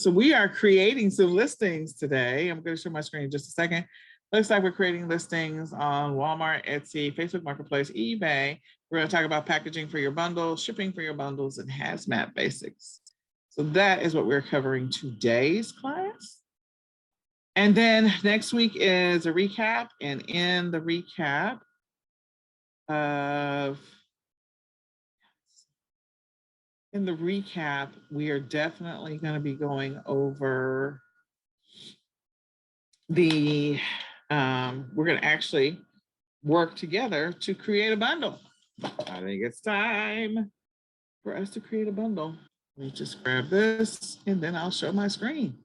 So we are creating some listings today. I'm going to show my screen in just a second. Looks like we're creating listings on Walmart, Etsy, Facebook Marketplace, eBay. We're going to talk about packaging for your bundles, shipping for your bundles, and hazmat basics. So that is what we're covering today's class. And then next week is a recap. And in the recap we are definitely going to be going over the, we're going to actually work together to create a bundle. I think it's time for us to create a bundle. Let me just grab this and then I'll show my screen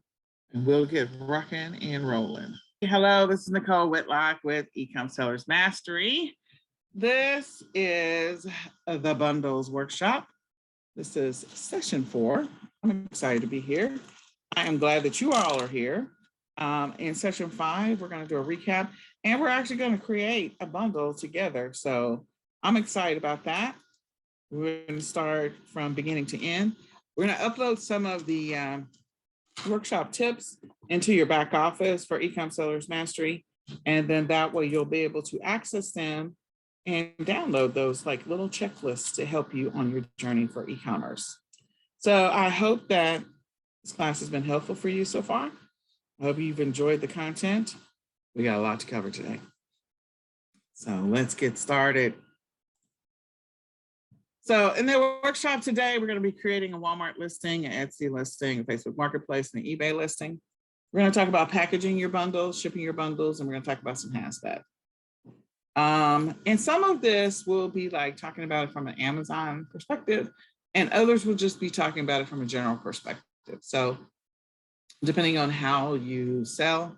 and we'll get rocking and rolling. Hello, this is Nicole Whitlock with eCom Sellers Mastery. This is the bundles workshop. This is session 4. I'm excited to be here. I am glad that you all are here. In session 5, we're going to do a recap and we're actually going to create a bundle together. So I'm excited about that. We're going to start from beginning to end. We're going to upload some of the workshop tips into your back office for eCom Sellers Mastery. And then that way you'll be able to access them and download those like little checklists to help you on your journey for e-commerce. So I hope that this class has been helpful for you so far. I hope you've enjoyed the content. We got a lot to cover today. So let's get started. So in the workshop today, we're going to be creating a Walmart listing, an Etsy listing, a Facebook Marketplace, and an eBay listing. We're going to talk about packaging your bundles, shipping your bundles, and we're going to talk about some hazmat. And some of this will be like talking about it from an Amazon perspective, and others will just be talking about it from a general perspective. So depending on how you sell,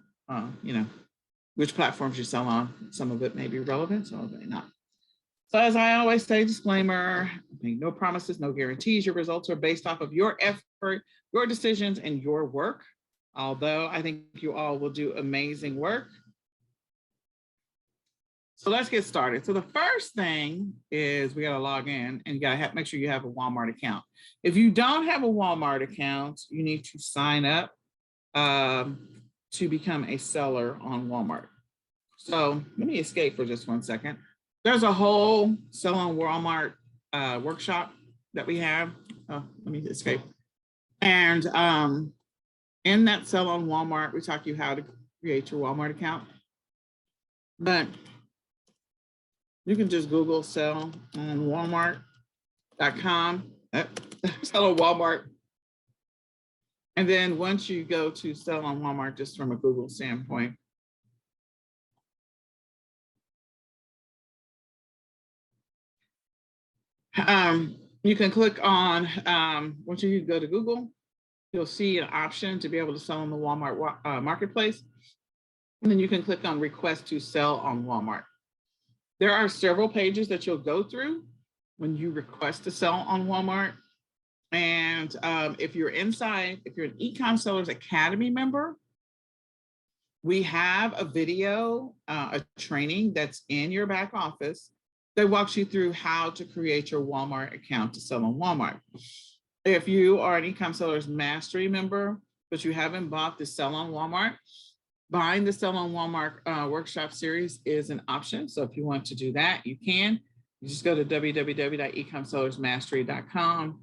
which platforms you sell on, some of it may be relevant, some of it may not. So as I always say, disclaimer, make no promises, no guarantees. Your results are based off of your effort, your decisions, and your work. Although I think you all will do amazing work. So let's get started. So the first thing is we got to log in and you got to make sure you have a Walmart account. If you don't have a Walmart account, you need to sign up to become a seller on Walmart. So let me escape for just 1 second. There's a whole Sell on Walmart workshop that we have. Oh, let me escape. And in that Sell on Walmart, we talk you how to create your Walmart account. But you can just Google sell on Walmart.com. Sell on Walmart. And then once you go to sell on Walmart, just from a Google standpoint, you can click on, once you go to Google, you'll see an option to be able to sell on the Walmart Marketplace. And then you can click on request to sell on Walmart. There are several pages that you'll go through when you request to sell on Walmart. And if you're inside, if you're an eCom Sellers Academy member, we have a video, a training that's in your back office that walks you through how to create your Walmart account to sell on Walmart. If you are an eCom Sellers Mastery member, but you haven't bought the Sell on Walmart, buying the Sell on Walmart workshop series is an option. So if you want to do that, you can. You just go to www.ecomsellersmastery.com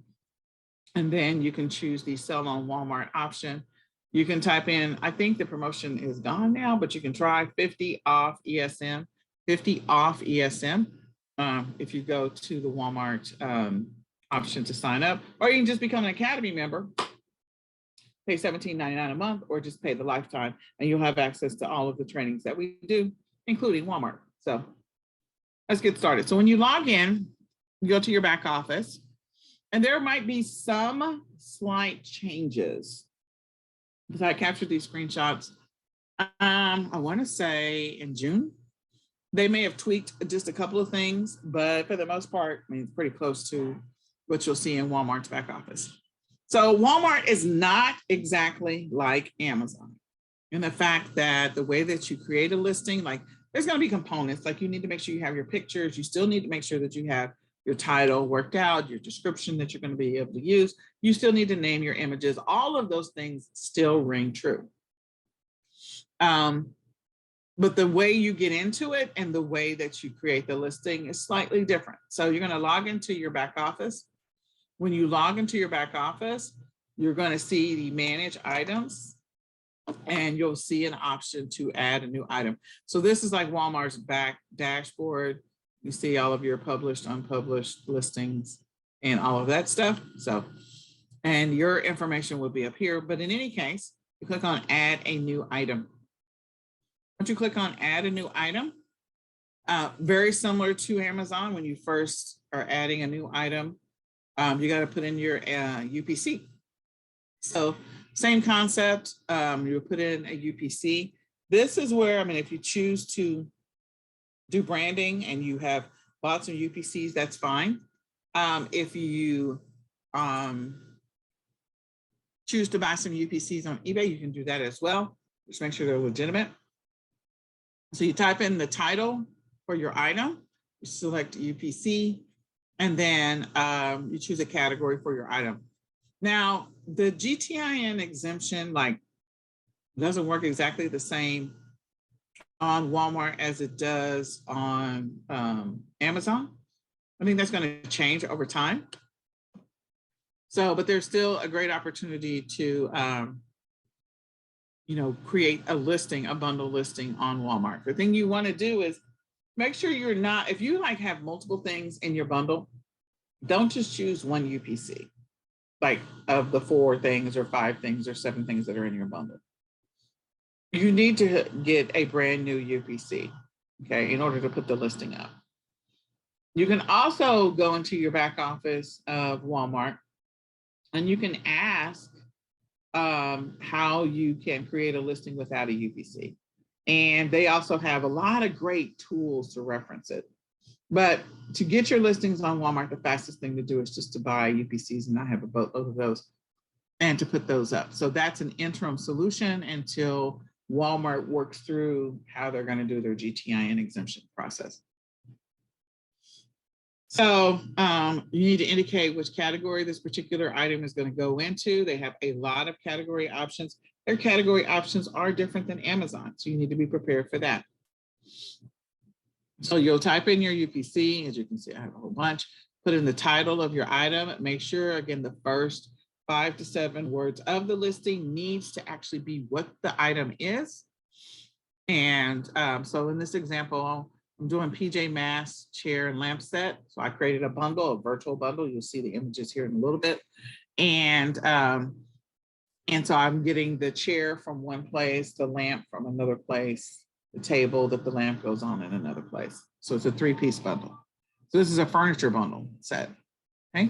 and then you can choose the Sell on Walmart option. You can type in, I think the promotion is gone now, but you can try 50 off ESM, 50 off ESM if you go to the Walmart option to sign up, or you can just become an Academy member. Pay $17.99 a month, or just pay the lifetime, and you'll have access to all of the trainings that we do, including Walmart. So let's get started. So when you log in, you go to your back office, and there might be some slight changes. Because I captured these screenshots, I want to say in June. They may have tweaked just a couple of things, but for the most part, I mean, it's pretty close to what you'll see in Walmart's back office. So Walmart is not exactly like Amazon in the fact that the way that you create a listing, like there's going to be components, like you need to make sure you have your pictures. You still need to make sure that you have your title worked out, your description that you're going to be able to use. You still need to name your images. All of those things still ring true. But the way you get into it and the way that you create the listing is slightly different. So you're going to log into your back office. When you log into your back office, you're going to see the manage items, and you'll see an option to add a new item. So this is like Walmart's back dashboard. You see all of your published, unpublished listings and all of that stuff. So, and your information will be up here. But in any case, you click on add a new item. Once you click on add a new item, very similar to Amazon, when you first are adding a new item, you got to put in your UPC. So same concept, you put in a UPC. This is where, I mean, if you choose to do branding and you have bought some UPCs, that's fine. If you choose to buy some UPCs on eBay, you can do that as well. Just make sure they're legitimate. So you type in the title for your item, you select UPC, and then you choose a category for your item. Now, the GTIN exemption doesn't work exactly the same on Walmart as it does on Amazon. I think that's going to change over time. So, but there's still a great opportunity to create a listing, a bundle listing on Walmart. The thing you want to do is make sure you're not, if you have multiple things in your bundle, don't just choose one UPC, like of the 4 things or 5 things or 7 things that are in your bundle. You need to get a brand new UPC, okay, in order to put the listing up. You can also go into your back office of Walmart and you can ask how you can create a listing without a UPC. And they also have a lot of great tools to reference it. But to get your listings on Walmart, the fastest thing to do is just to buy UPCs, and I have a boatload of those, and to put those up. So that's an interim solution until Walmart works through how they're going to do their GTIN exemption process. So you need to indicate which category this particular item is going to go into. They have a lot of category options. Their category options are different than Amazon, so you need to be prepared for that. So you'll type in your UPC. As you can see, I have a whole bunch. Put in the title of your item. Make sure, again, the first 5 to 7 words of the listing needs to actually be what the item is. And so in this example, I'm doing PJ Masks, chair, and lamp set. So I created a bundle, a virtual bundle. You'll see the images here in a little bit. And so I'm getting the chair from one place, the lamp from another place, the table that the lamp goes on in another place. So it's a 3-piece bundle. So this is a furniture bundle set, okay?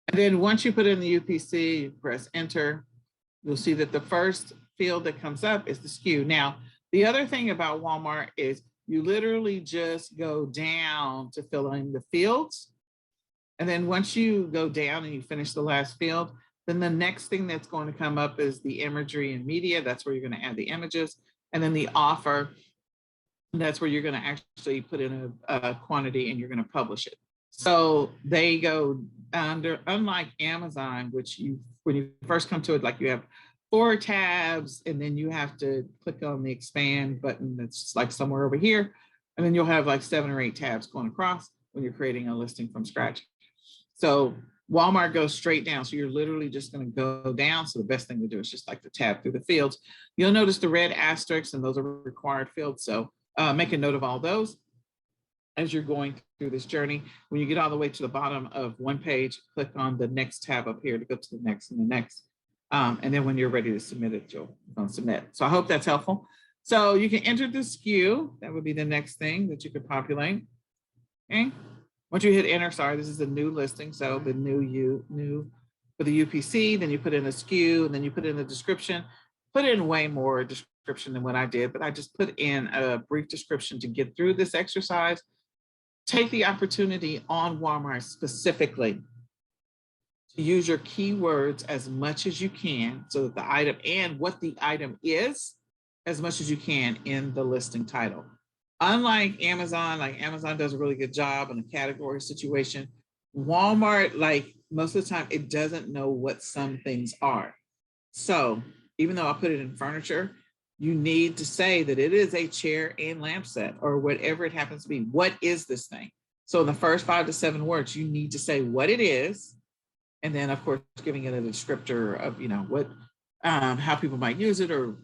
And then once you put in the UPC, you press enter, you'll see that the first field that comes up is the SKU. Now, the other thing about Walmart is you literally just go down to fill in the fields. And then once you go down and you finish the last field, then the next thing that's going to come up is the imagery and media. That's where you're going to add the images. And then the offer, that's where you're going to actually put in a quantity and you're going to publish it. So they go under, unlike Amazon, which when you first come to it, like you have 4 tabs, and then you have to click on the expand button that's like somewhere over here. And then you'll have like 7 or 8 tabs going across when you're creating a listing from scratch. So Walmart goes straight down. So you're literally just going to go down. So the best thing to do is just like to tab through the fields. You'll notice the red asterisks, and those are required fields. So make a note of all those as you're going through this journey. When you get all the way to the bottom of one page, click on the next tab up here to go to the next and the next. And then when you're ready to submit it, you'll submit. So I hope that's helpful. So you can enter the SKU. That would be the next thing that you could populate. Okay. Once you hit enter, sorry, this is a new listing. So the new for the UPC, then you put in a SKU, and then you put in a description. Put in way more description than what I did, but I just put in a brief description to get through this exercise. Take the opportunity on Walmart specifically to use your keywords as much as you can, so that the item and what the item is as much as you can in the listing title. Unlike Amazon, like Amazon does a really good job in the category situation. Walmart, like most of the time, it doesn't know what some things are. So even though I put it in furniture, you need to say that it is a chair and lamp set or whatever it happens to be. What is this thing? So in the first 5 to 7 words, you need to say what it is. And then of course, giving it a descriptor of, what, how people might use it or,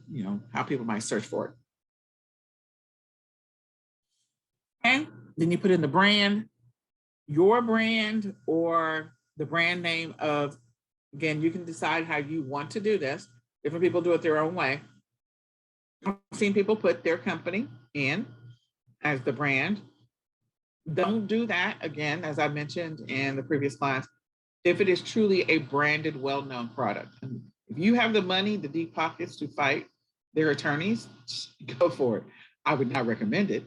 how people might search for it. Okay, then you put in the brand, your brand or the brand name of, again, you can decide how you want to do this. Different people do it their own way. I've seen people put their company in as the brand. Don't do that, again, as I mentioned in the previous class, if it is truly a branded, well-known product. And if you have the money, the deep pockets to fight their attorneys, go for it. I would not recommend it.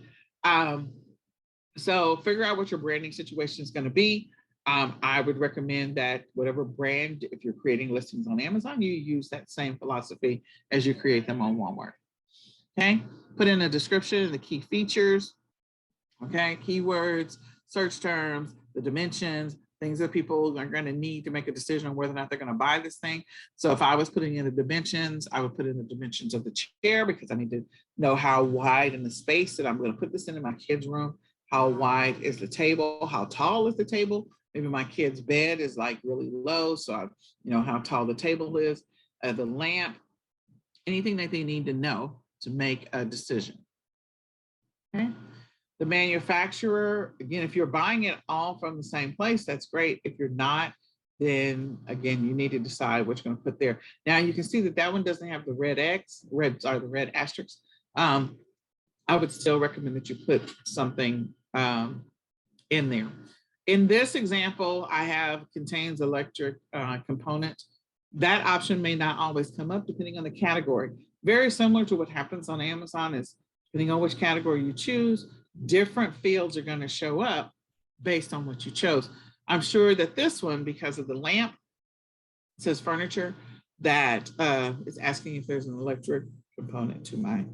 So figure out what your branding situation is going to be. I would recommend that whatever brand, if you're creating listings on Amazon, you use that same philosophy as you create them on Walmart. Okay, put in a description, the key features, okay, keywords, search terms, the dimensions, things that people are going to need to make a decision on whether or not they're going to buy this thing. So if I was putting in the dimensions, I would put in the dimensions of the chair because I need to know how wide in the space that I'm going to put this in my kid's room. How wide is the table? How tall is the table? Maybe my kid's bed is like really low, so how tall the table is, the lamp, anything that they need to know to make a decision. Okay. The manufacturer, again, if you're buying it all from the same place, that's great. If you're not, then again, you need to decide what you're going to put there. Now you can see that one doesn't have the red the red asterisk. I would still recommend that you put something in there. In this example, I have contains electric component. That option may not always come up depending on the category. Very similar to what happens on Amazon is depending on which category you choose, different fields are going to show up based on what you chose. I'm sure that this one, because of the lamp, it says furniture, that is asking if there's an electric component to my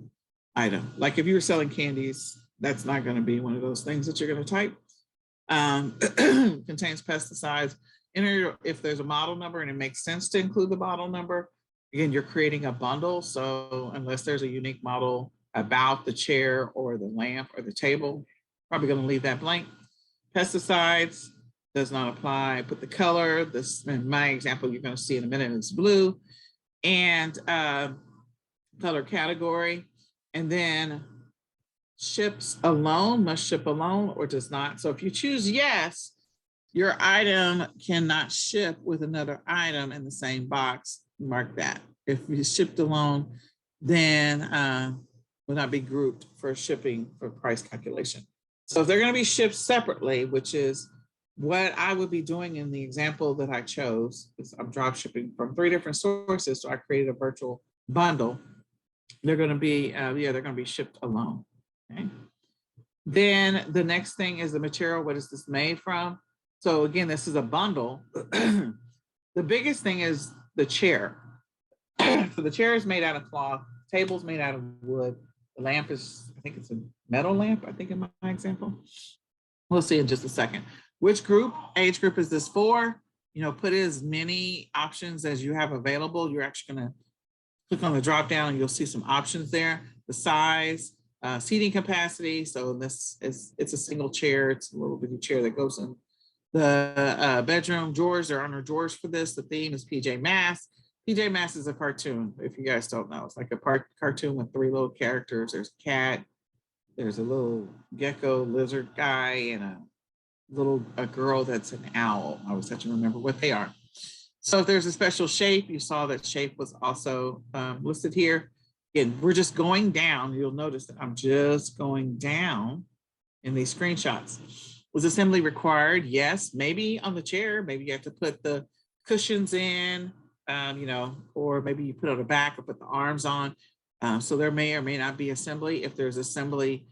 item. Like if you were selling candies, that's not going to be one of those things that you're going to type. Contains pesticides. Enter if there's a model number and it makes sense to include the model number. Again, you're creating a bundle. So unless there's a unique model about the chair or the lamp or the table, probably going to leave that blank. Pesticides does not apply. Put the color. This, in my example, you're going to see in a minute, it's blue. And color category. And then ships alone, must ship alone or does not. So if you choose yes, your item cannot ship with another item in the same box. Mark that. If you shipped alone, then will not be grouped for shipping for price calculation. So if they're going to be shipped separately, which is what I would be doing in the example that I chose, is I'm drop shipping from 3 different sources. So I created a virtual bundle. They're going to be, they're going to be shipped alone. Okay. Then the next thing is the material. What is this made from? So again, this is a bundle. The biggest thing is the chair. So the chair is made out of cloth, table's made out of wood. The lamp is, I think it's a metal lamp, I think in my example. We'll see in just a second. Which group, age group is this for? Put as many options as you have available. You're actually gonna click on the drop down and you'll see some options there. The size, seating capacity. So this is, it's a single chair. It's a little bitty chair that goes in the bedroom. Drawers, there are no drawers for this. The theme is PJ Masks. PJ Masks is a cartoon, if you guys don't know. It's like a cartoon with 3 little characters. There's a cat, there's a little gecko lizard guy, and a girl that's an owl. I always have to remember what they are. So if there's a special shape, you saw that shape was also listed here. Again, we're just going down. You'll notice that I'm just going down in these screenshots. Was assembly required? Yes, maybe on the chair. Maybe you have to put the cushions in, or maybe you put it on the back or put the arms on. So there may or may not be assembly. If there's assembly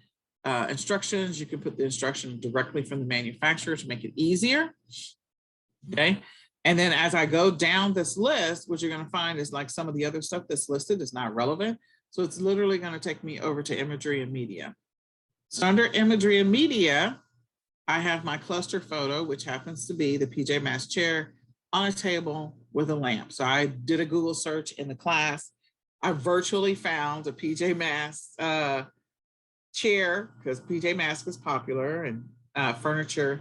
instructions, you can put the instruction directly from the manufacturer to make it easier. Okay. And then as I go down this list, what you're going to find is like some of the other stuff that's listed is not relevant. So it's literally going to take me over to imagery and media. So under imagery and media, I have my cluster photo, which happens to be the PJ Masks chair on a table with a lamp. So I did a Google search in the class. I virtually found a PJ Masks chair because PJ Masks is popular and furniture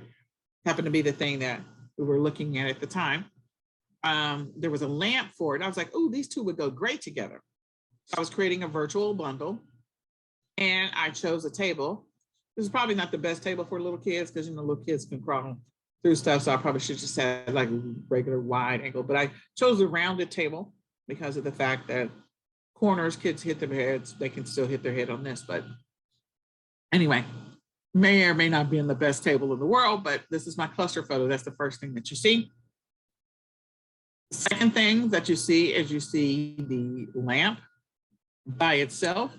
happened to be the thing that we were looking at the time. There was a lamp for it. I was like, oh, these two would go great together. So I was creating a virtual bundle and I chose a table. This is probably not the best table for little kids because, you know, little kids can crawl through stuff. So I probably should just have like a regular wide angle, but I chose a rounded table because of the fact that corners, kids hit their heads, they can still hit their head on this. But anyway, may or may not be in the best table in the world, but this is my cluster photo. That's the first thing that you see. The second thing that you see is you see the lamp by itself.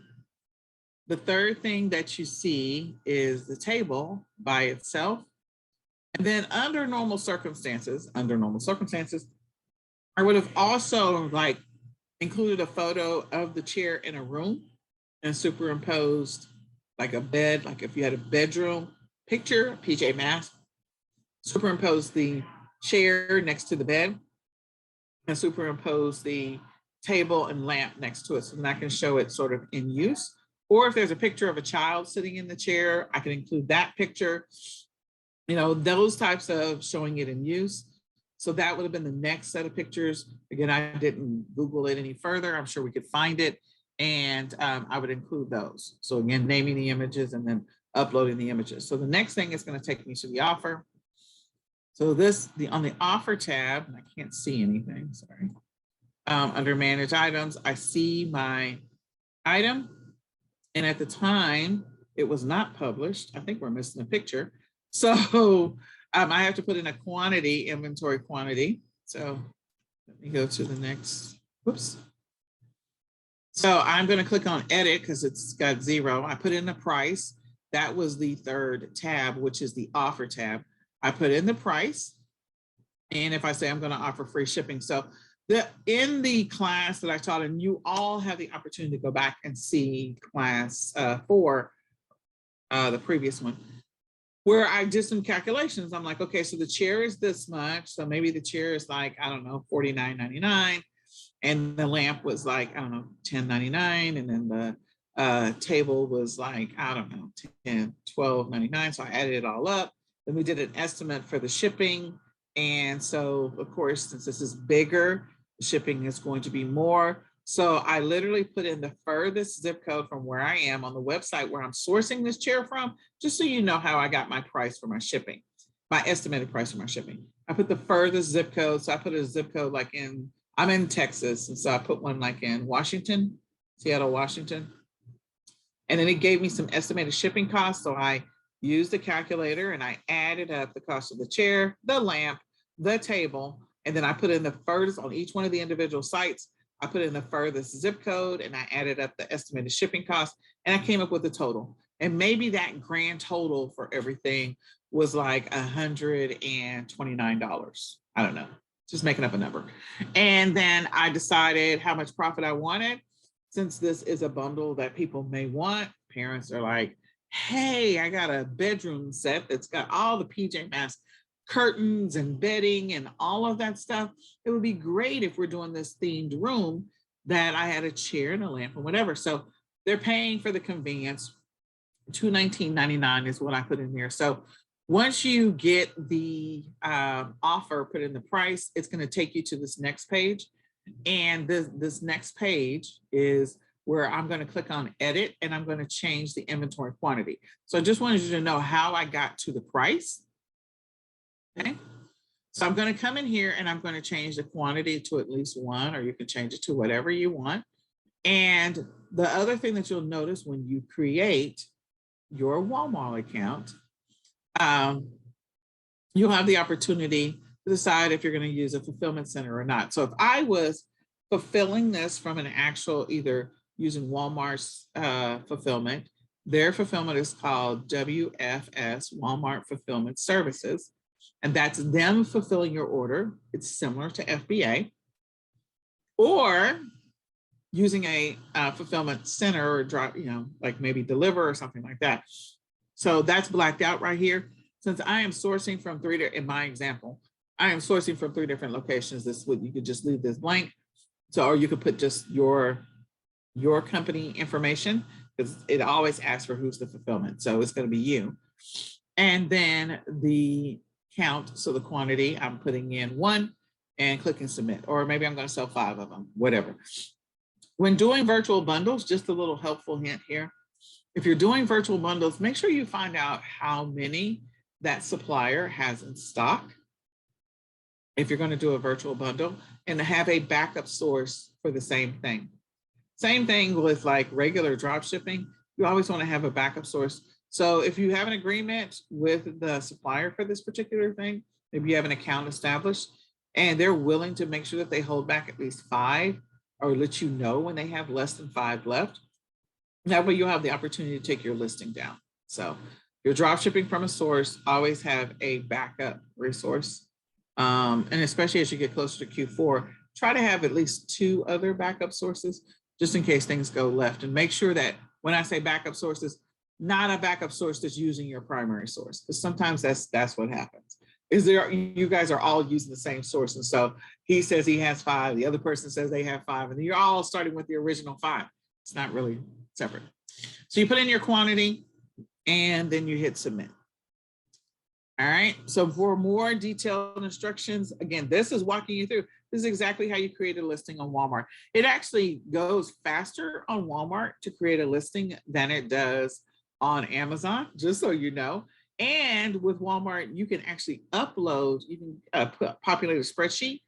The third thing that you see is the table by itself. And then under normal circumstances, I would have also like included a photo of the chair in a room and superimposed like a bed, like if you had a bedroom picture, PJ Masks, superimpose the chair next to the bed and superimpose the table and lamp next to it. So then I can show it sort of in use. Or if there's a picture of a child sitting in the chair, I can include that picture, you know, those types of showing it in use. So that would have been the next set of pictures. Again, I didn't Google it any further. I'm sure we could find it. And I would include those. So again, naming the images and then uploading the images. So the next thing is going to take me to the offer. So on the offer tab, and I can't see anything, sorry. Under manage items, I see my item. And at the time, it was not published. I think we're missing a picture. So I have to put in a quantity, inventory quantity. So let me go to the next, whoops. So I'm going to click on edit because it's got 0. I put in the price. That was the third tab, which is the offer tab. I put in the price. And if I say I'm going to offer free shipping. So in the class that I taught, and you all have the opportunity to go back and see class 4, the previous one, where I did some calculations. I'm like, okay, so the chair is this much. So maybe the chair is like, I don't know, $49.99. And the lamp was like, I don't know, $10.99. And then the table was like, I don't know, $12.99. So I added it all up. Then we did an estimate for the shipping. And so, of course, since this is bigger, the shipping is going to be more. So I literally put in the furthest zip code from where I am on the website where I'm sourcing this chair from, just so you know how I got my price for my shipping, my estimated price for my shipping. I put the furthest zip code. So I put a zip code like I'm in Texas. And so I put one like in Washington, Seattle, Washington. And then it gave me some estimated shipping costs. So I used the calculator and I added up the cost of the chair, the lamp, the table, and then I put in the furthest on each one of the individual sites. I put in the furthest zip code and I added up the estimated shipping cost and I came up with the total. And maybe that grand total for everything was like $129. I don't know, just making up a number. And then I decided how much profit I wanted. Since this is a bundle that people may want, parents are like, hey, I got a bedroom set that's got all the PJ Masks curtains and bedding and all of that stuff. It would be great if we're doing this themed room that I had a chair and a lamp and whatever. So they're paying for the convenience. $219.99 is what I put in there. So once you get the offer put in the price, it's going to take you to this next page. And this next page is where I'm going to click on edit and I'm going to change the inventory quantity. So I just wanted you to know how I got to the price. Okay. So I'm going to come in here and I'm going to change the quantity to at least 1, or you can change it to whatever you want. And the other thing that you'll notice when you create your Walmart account, you'll have the opportunity to decide if you're going to use a fulfillment center or not. So if I was fulfilling this from an actual, either using Walmart's fulfillment, their fulfillment is called WFS, Walmart Fulfillment Services. And that's them fulfilling your order. It's similar to FBA. Or using a fulfillment center or drop, like maybe Deliver or something like that. So that's blacked out right here. Since I am sourcing from in my example, I am sourcing from 3 different locations. This would, you could just leave this blank. So, or you could put just your company information, because it always asks for who's the fulfillment. So it's going to be you. And then the count, so the quantity, I'm putting in 1 and clicking submit, or maybe I'm going to sell 5 of them, whatever. When doing virtual bundles, just a little helpful hint here. If you're doing virtual bundles, make sure you find out how many that supplier has in stock if you're going to do a virtual bundle, and to have a backup source for the same thing. Same thing with like regular drop shipping. You always want to have a backup source. So if you have an agreement with the supplier for this particular thing, maybe you have an account established and they're willing to make sure that they hold back at least 5 or let you know when they have less than 5 left. That way you'll have the opportunity to take your listing down. So you're drop shipping from a source, always have a backup resource. And especially as you get closer to Q4, try to have at least 2 other backup sources just in case things go left. And make sure that when I say backup sources, not a backup source that's using your primary source, because sometimes that's what happens. Is there, you guys are all using the same source. And so he says he has 5, the other person says they have 5, and then you're all starting with the original 5. It's not really separate. So you put in your quantity and then you hit submit. All right, so for more detailed instructions, again, this is walking you through. This is exactly how you create a listing on Walmart. It actually goes faster on Walmart to create a listing than it does on Amazon, just so you know. And with Walmart, you can actually upload, you can populate a spreadsheet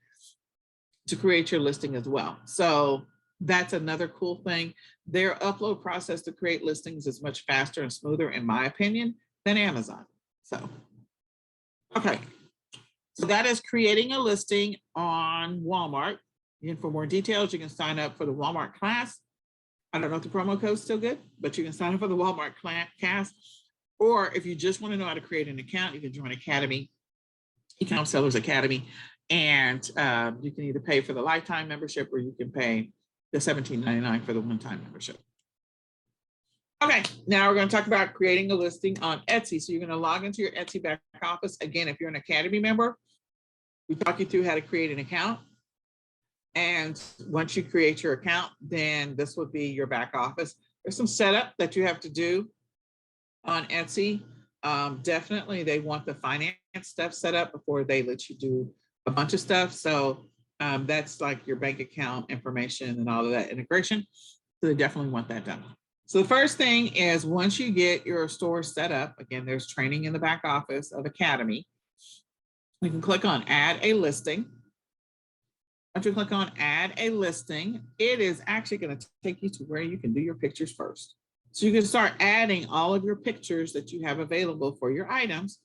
to create your listing as well. So that's another cool thing. Their upload process to create listings is much faster and smoother, in my opinion, than Amazon. So, okay. So that is creating a listing on Walmart. And for more details, you can sign up for the Walmart class. I don't know if the promo code is still good, but you can sign up for the Walmart class. Or if you just want to know how to create an account, you can join Academy, eCom Sellers Academy. And you can either pay for the lifetime membership or you can pay the $17.99 for the one-time membership. Okay, now we're going to talk about creating a listing on Etsy. So you're going to log into your Etsy back office. Again, if you're an Academy member, we talk you through how to create an account. And once you create your account, then this would be your back office. There's some setup that you have to do on Etsy. Definitely, they want the finance stuff set up before they let you do a bunch of stuff. So that's like your bank account information and all of that integration. So they definitely want that done. So the first thing is, once you get your store set up, again, there's training in the back office of Academy. You can click on add a listing. Once you click on add a listing, it is actually going to take you to where you can do your pictures first. So you can start adding all of your pictures that you have available for your items.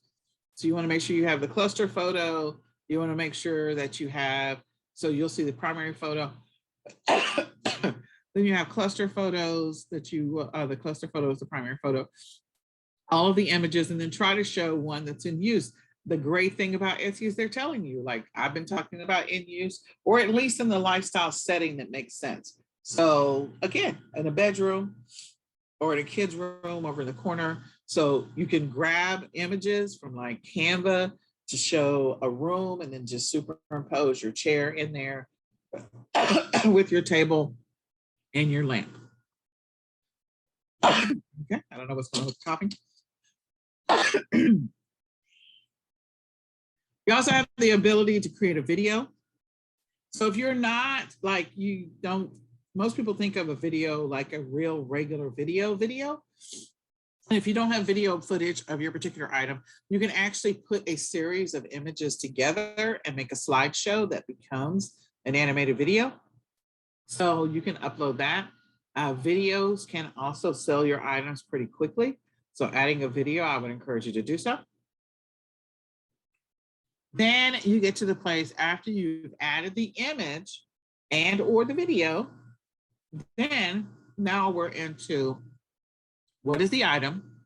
So you want to make sure you have the cluster photo. You want to make sure that you have, so you'll see the primary photo. Then you have cluster photos that you, the cluster photo is the primary photo. All of the images, and then try to show one that's in use. The great thing about Etsy is they're telling you, like I've been talking about, in use, or at least in the lifestyle setting that makes sense. So again, in a bedroom or in a kid's room over in the corner. So you can grab images from like Canva to show a room and then just superimpose your chair in there with your table and your lamp. Okay, I don't know what's going on with the coughing. You also have the ability to create a video. So if you're not, like, you don't, most people think of a video like a real regular video. And if you don't have video footage of your particular item, you can actually put a series of images together and make a slideshow that becomes an animated video. So you can upload that. Videos can also sell your items pretty quickly. So adding a video, I would encourage you to do so. Then you get to the place after you've added the image and or the video. Then now we're into what is the item?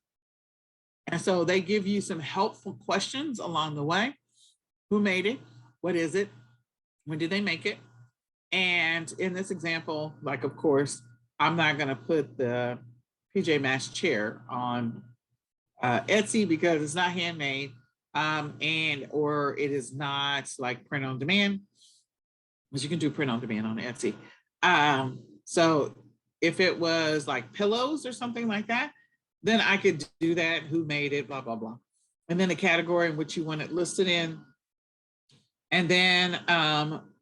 And so they give you some helpful questions along the way. Who made it? What is it? When did they make it? And in this example, like, of course, I'm not going to put the PJ Masks chair on Etsy because it's not handmade, or it is not like print on demand, because you can do print on demand on Etsy. So if it was like pillows or something like that, then I could do that. Who made it? Blah, blah, blah. And then the category in which you want it listed in. And then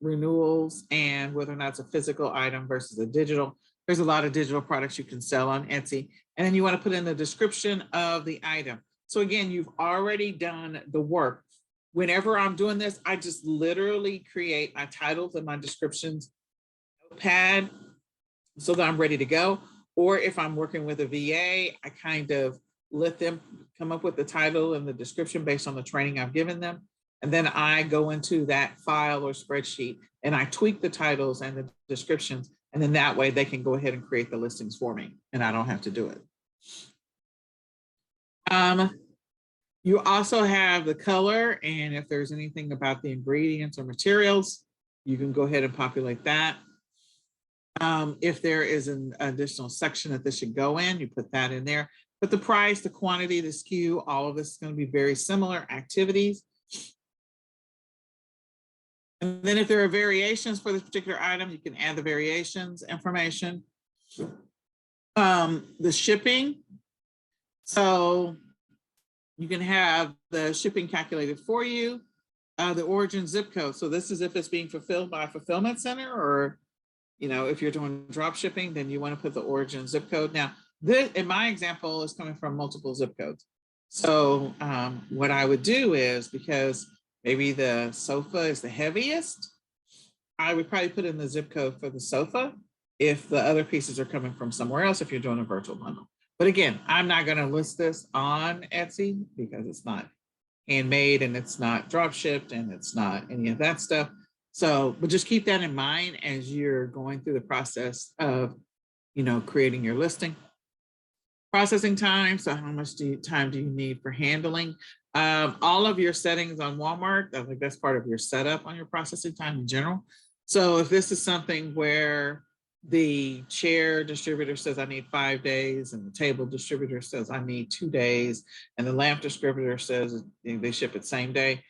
renewals and whether or not it's a physical item versus a digital. There's a lot of digital products you can sell on Etsy. And then you want to put in the description of the item. So again, you've already done the work. Whenever I'm doing this, I just literally create my titles and my descriptions notepad so that I'm ready to go. Or if I'm working with a VA, I kind of let them come up with the title and the description based on the training I've given them. And then I go into that file or spreadsheet and I tweak the titles and the descriptions. And then that way they can go ahead and create the listings for me and I don't have to do it. You also have the color, and if there's anything about the ingredients or materials, you can go ahead and populate that. If there is an additional section that this should go in, you put that in there. But the price, the quantity, the SKU, all of this is going to be very similar activities. And then if there are variations for this particular item, you can add the variations information. The shipping. So you can have the shipping calculated for you, the origin zip code. So this is if it's being fulfilled by a fulfillment center, or, you know, if you're doing drop shipping, then you want to put the origin zip code. Now, this, in my example, is coming from multiple zip codes. So what I would do is, because maybe the sofa is the heaviest, I would probably put in the zip code for the sofa if the other pieces are coming from somewhere else, if you're doing a virtual bundle. But again, I'm not going to list this on Etsy because it's not handmade and it's not drop shipped and it's not any of that stuff. So, but just keep that in mind as you're going through the process of, you know, creating your listing. Processing time. So how much time do you need for handling? All of your settings on Walmart, I think that's part of your setup on your processing time in general. So if this is something where the chair distributor says I need 5 days, and the table distributor says I need 2 days, and the lamp distributor says they ship it same day,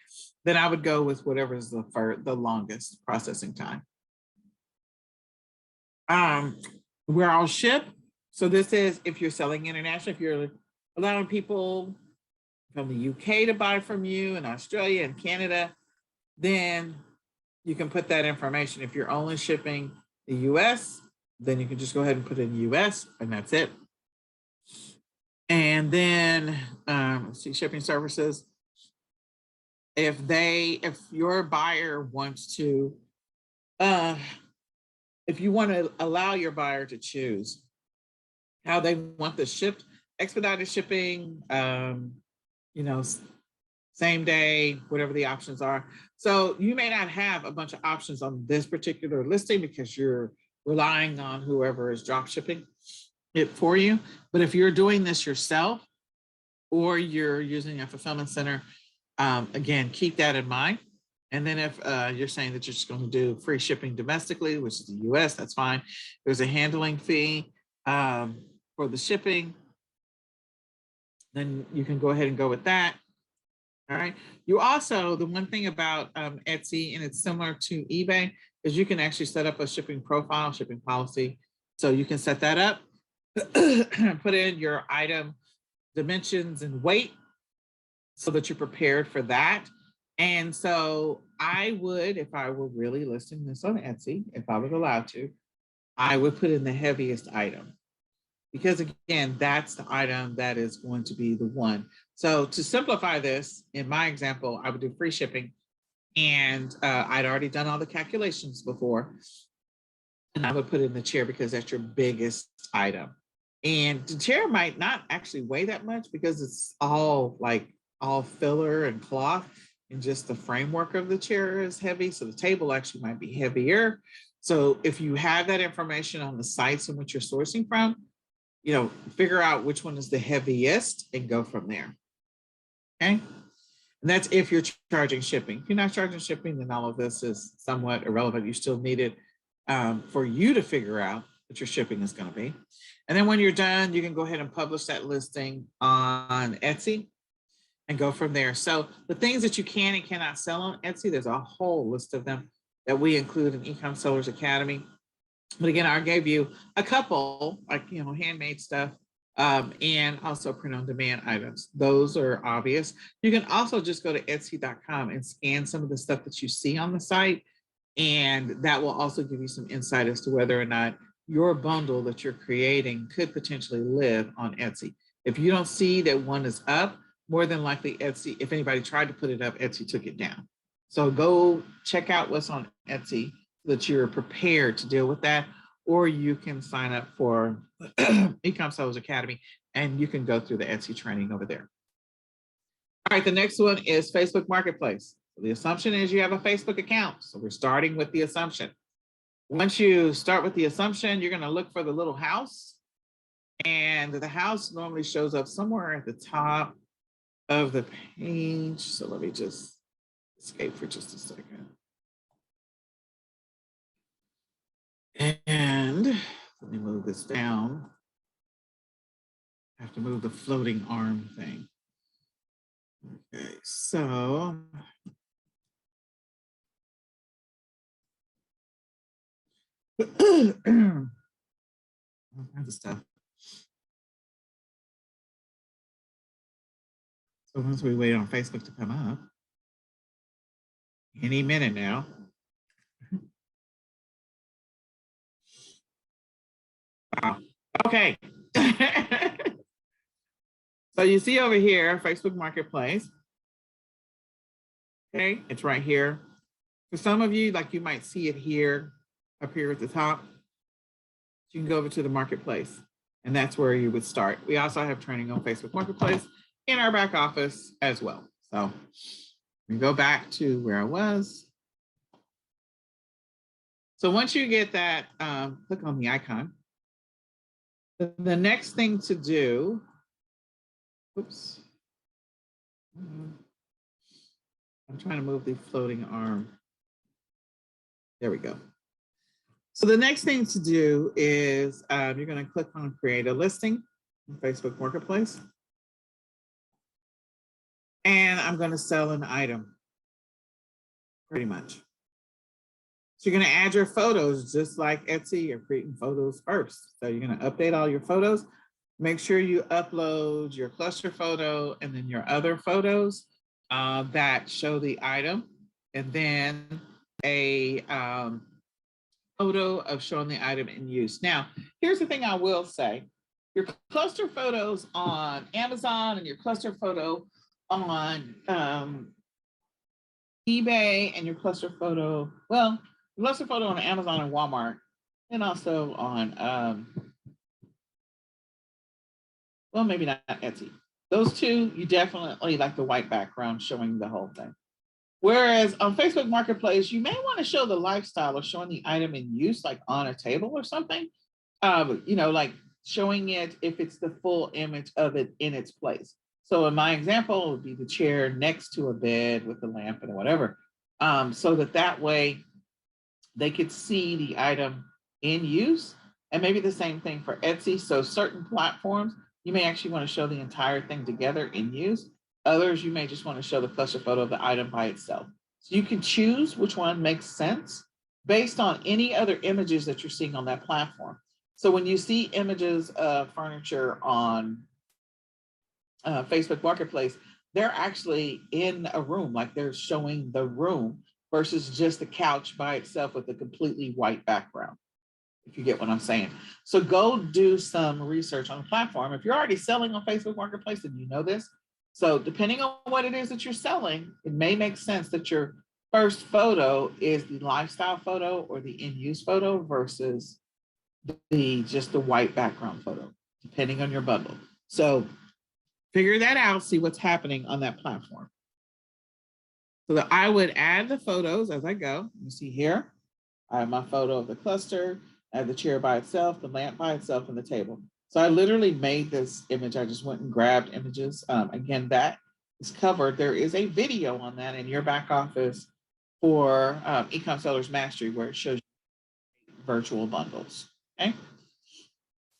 then I would go with whatever is the longest processing time. Where I'll ship. So this is if you're selling international, if you're allowing people from the UK to buy from you, and Australia and Canada, then you can put that information. If you're only shipping the US, then you can just go ahead and put in US, and that's it. And then let's see, shipping services. If your buyer wants to, if you want to allow your buyer to choose how they want this shipped, expedited shipping, you know, same day, whatever the options are. So you may not have a bunch of options on this particular listing because you're relying on whoever is drop shipping it for you. But if you're doing this yourself or you're using a fulfillment center, again, keep that in mind. And then if you're saying that you're just going to do free shipping domestically, which is the US, that's fine. There's a handling fee for the shipping. Then you can go ahead and go with that. All right. You also, the one thing about Etsy, and it's similar to eBay, is you can actually set up a shipping profile, shipping policy. So you can set that up, put in your item dimensions and weight so that you're prepared for that. And so I would, if I were really listing this on Etsy, if I was allowed to, I would put in the heaviest item. Because again, that's the item that is going to be the one. So to simplify this, in my example, I would do free shipping, and I'd already done all the calculations before. And I would put in the chair because that's your biggest item. And the chair might not actually weigh that much because it's all filler and cloth, and just the framework of the chair is heavy. So the table actually might be heavier. So if you have that information on the sites in which you're sourcing from, you know, figure out which one is the heaviest and go from there. Okay. And that's if you're charging shipping. If you're not charging shipping, then all of this is somewhat irrelevant. You still need it for you to figure out that your shipping is going to be. And then when you're done, you can go ahead and publish that listing on Etsy and go from there. So the things that you can and cannot sell on Etsy, there's a whole list of them that we include in eCom Sellers Academy. But again, I gave you a couple, like, handmade stuff, and also print on demand items. Those are obvious. You can also just go to Etsy.com and scan some of the stuff that you see on the site. And that will also give you some insight as to whether or not your bundle that you're creating could potentially live on Etsy. If you don't see that one is up, more than likely Etsy, if anybody tried to put it up, Etsy took it down. So go check out what's on Etsy so that you're prepared to deal with that, or you can sign up for eCom Sellers Academy and you can go through the Etsy training over there. All right, the next one is Facebook Marketplace. The assumption is you have a Facebook account. So we're starting with the assumption. Once you start with the assumption, you're going to look for the little house, and the house normally shows up somewhere at the top of the page. So let me just escape for just a second. And let me move this down. I have to move the floating arm thing. Okay, so all kinds of stuff. So once we wait on Facebook to come up, any minute now. Wow. Okay. So you see over here, Facebook Marketplace. Okay, it's right here. For some of you, like, you might see it here, up here at the top. You can go over to the Marketplace, and that's where you would start. We also have training on Facebook Marketplace in our back office as well. So we go back to where I was. So once you get that, click on the icon. The next thing to do, oops. I'm trying to move the floating arm. There we go. So the next thing to do is you're going to click on create a listing in Facebook Marketplace. And I'm going to sell an item, pretty much. So you're going to add your photos just like Etsy. You're creating photos first. So you're going to update all your photos. Make sure you upload your cluster photo and then your other photos that show the item. And then a photo of showing the item in use. Now, here's the thing I will say. Your cluster photos on Amazon and your cluster photo on eBay and your cluster photo, well, cluster photo on Amazon and Walmart, and also on, well, maybe not Etsy. Those two, you definitely like the white background showing the whole thing. Whereas on Facebook Marketplace, you may want to show the lifestyle of showing the item in use, like on a table or something, like showing it if it's the full image of it in its place. So in my example, it would be the chair next to a bed with the lamp and whatever, so that way they could see the item in use. And maybe the same thing for Etsy. So certain platforms, you may actually want to show the entire thing together in use. Others, you may just want to show the cluster photo of the item by itself. So you can choose which one makes sense based on any other images that you're seeing on that platform. So when you see images of furniture on Facebook Marketplace, they're actually in a room, like they're showing the room versus just the couch by itself with a completely white background, if you get what I'm saying. So go do some research on the platform. If you're already selling on Facebook Marketplace, then you know this. So depending on what it is that you're selling, it may make sense that your first photo is the lifestyle photo or the in-use photo versus just the white background photo, depending on your bundle. So figure that out, see what's happening on that platform. So that I would add the photos as I go. You see here, I have my photo of the cluster, I have the chair by itself, the lamp by itself, and the table. So I literally made this image. I just went and grabbed images. Again, that is covered. There is a video on that in your back office for eCom Sellers Mastery, where it shows you virtual bundles. Okay.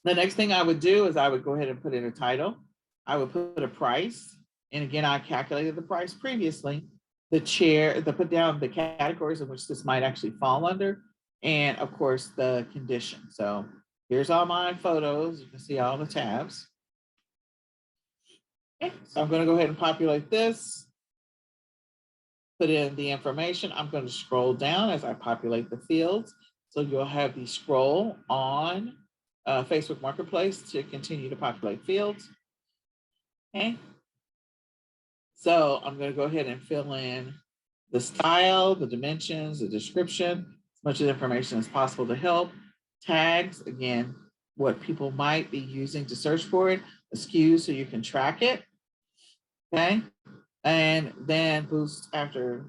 The next thing I would do is I would go ahead and put in a title. I would put a price. And again, I calculated the price previously. Put down the categories in which this might actually fall under. And of course, the condition. So here's all my photos. You can see all the tabs. Okay, so I'm going to go ahead and populate this. Put in the information. I'm going to scroll down as I populate the fields. So you'll have the scroll on Facebook Marketplace to continue to populate fields. Okay. So I'm going to go ahead and fill in the style, the dimensions, the description, as much information as possible to help. Tags, again, what people might be using to search for it, a SKU so you can track it. Okay. And then boost after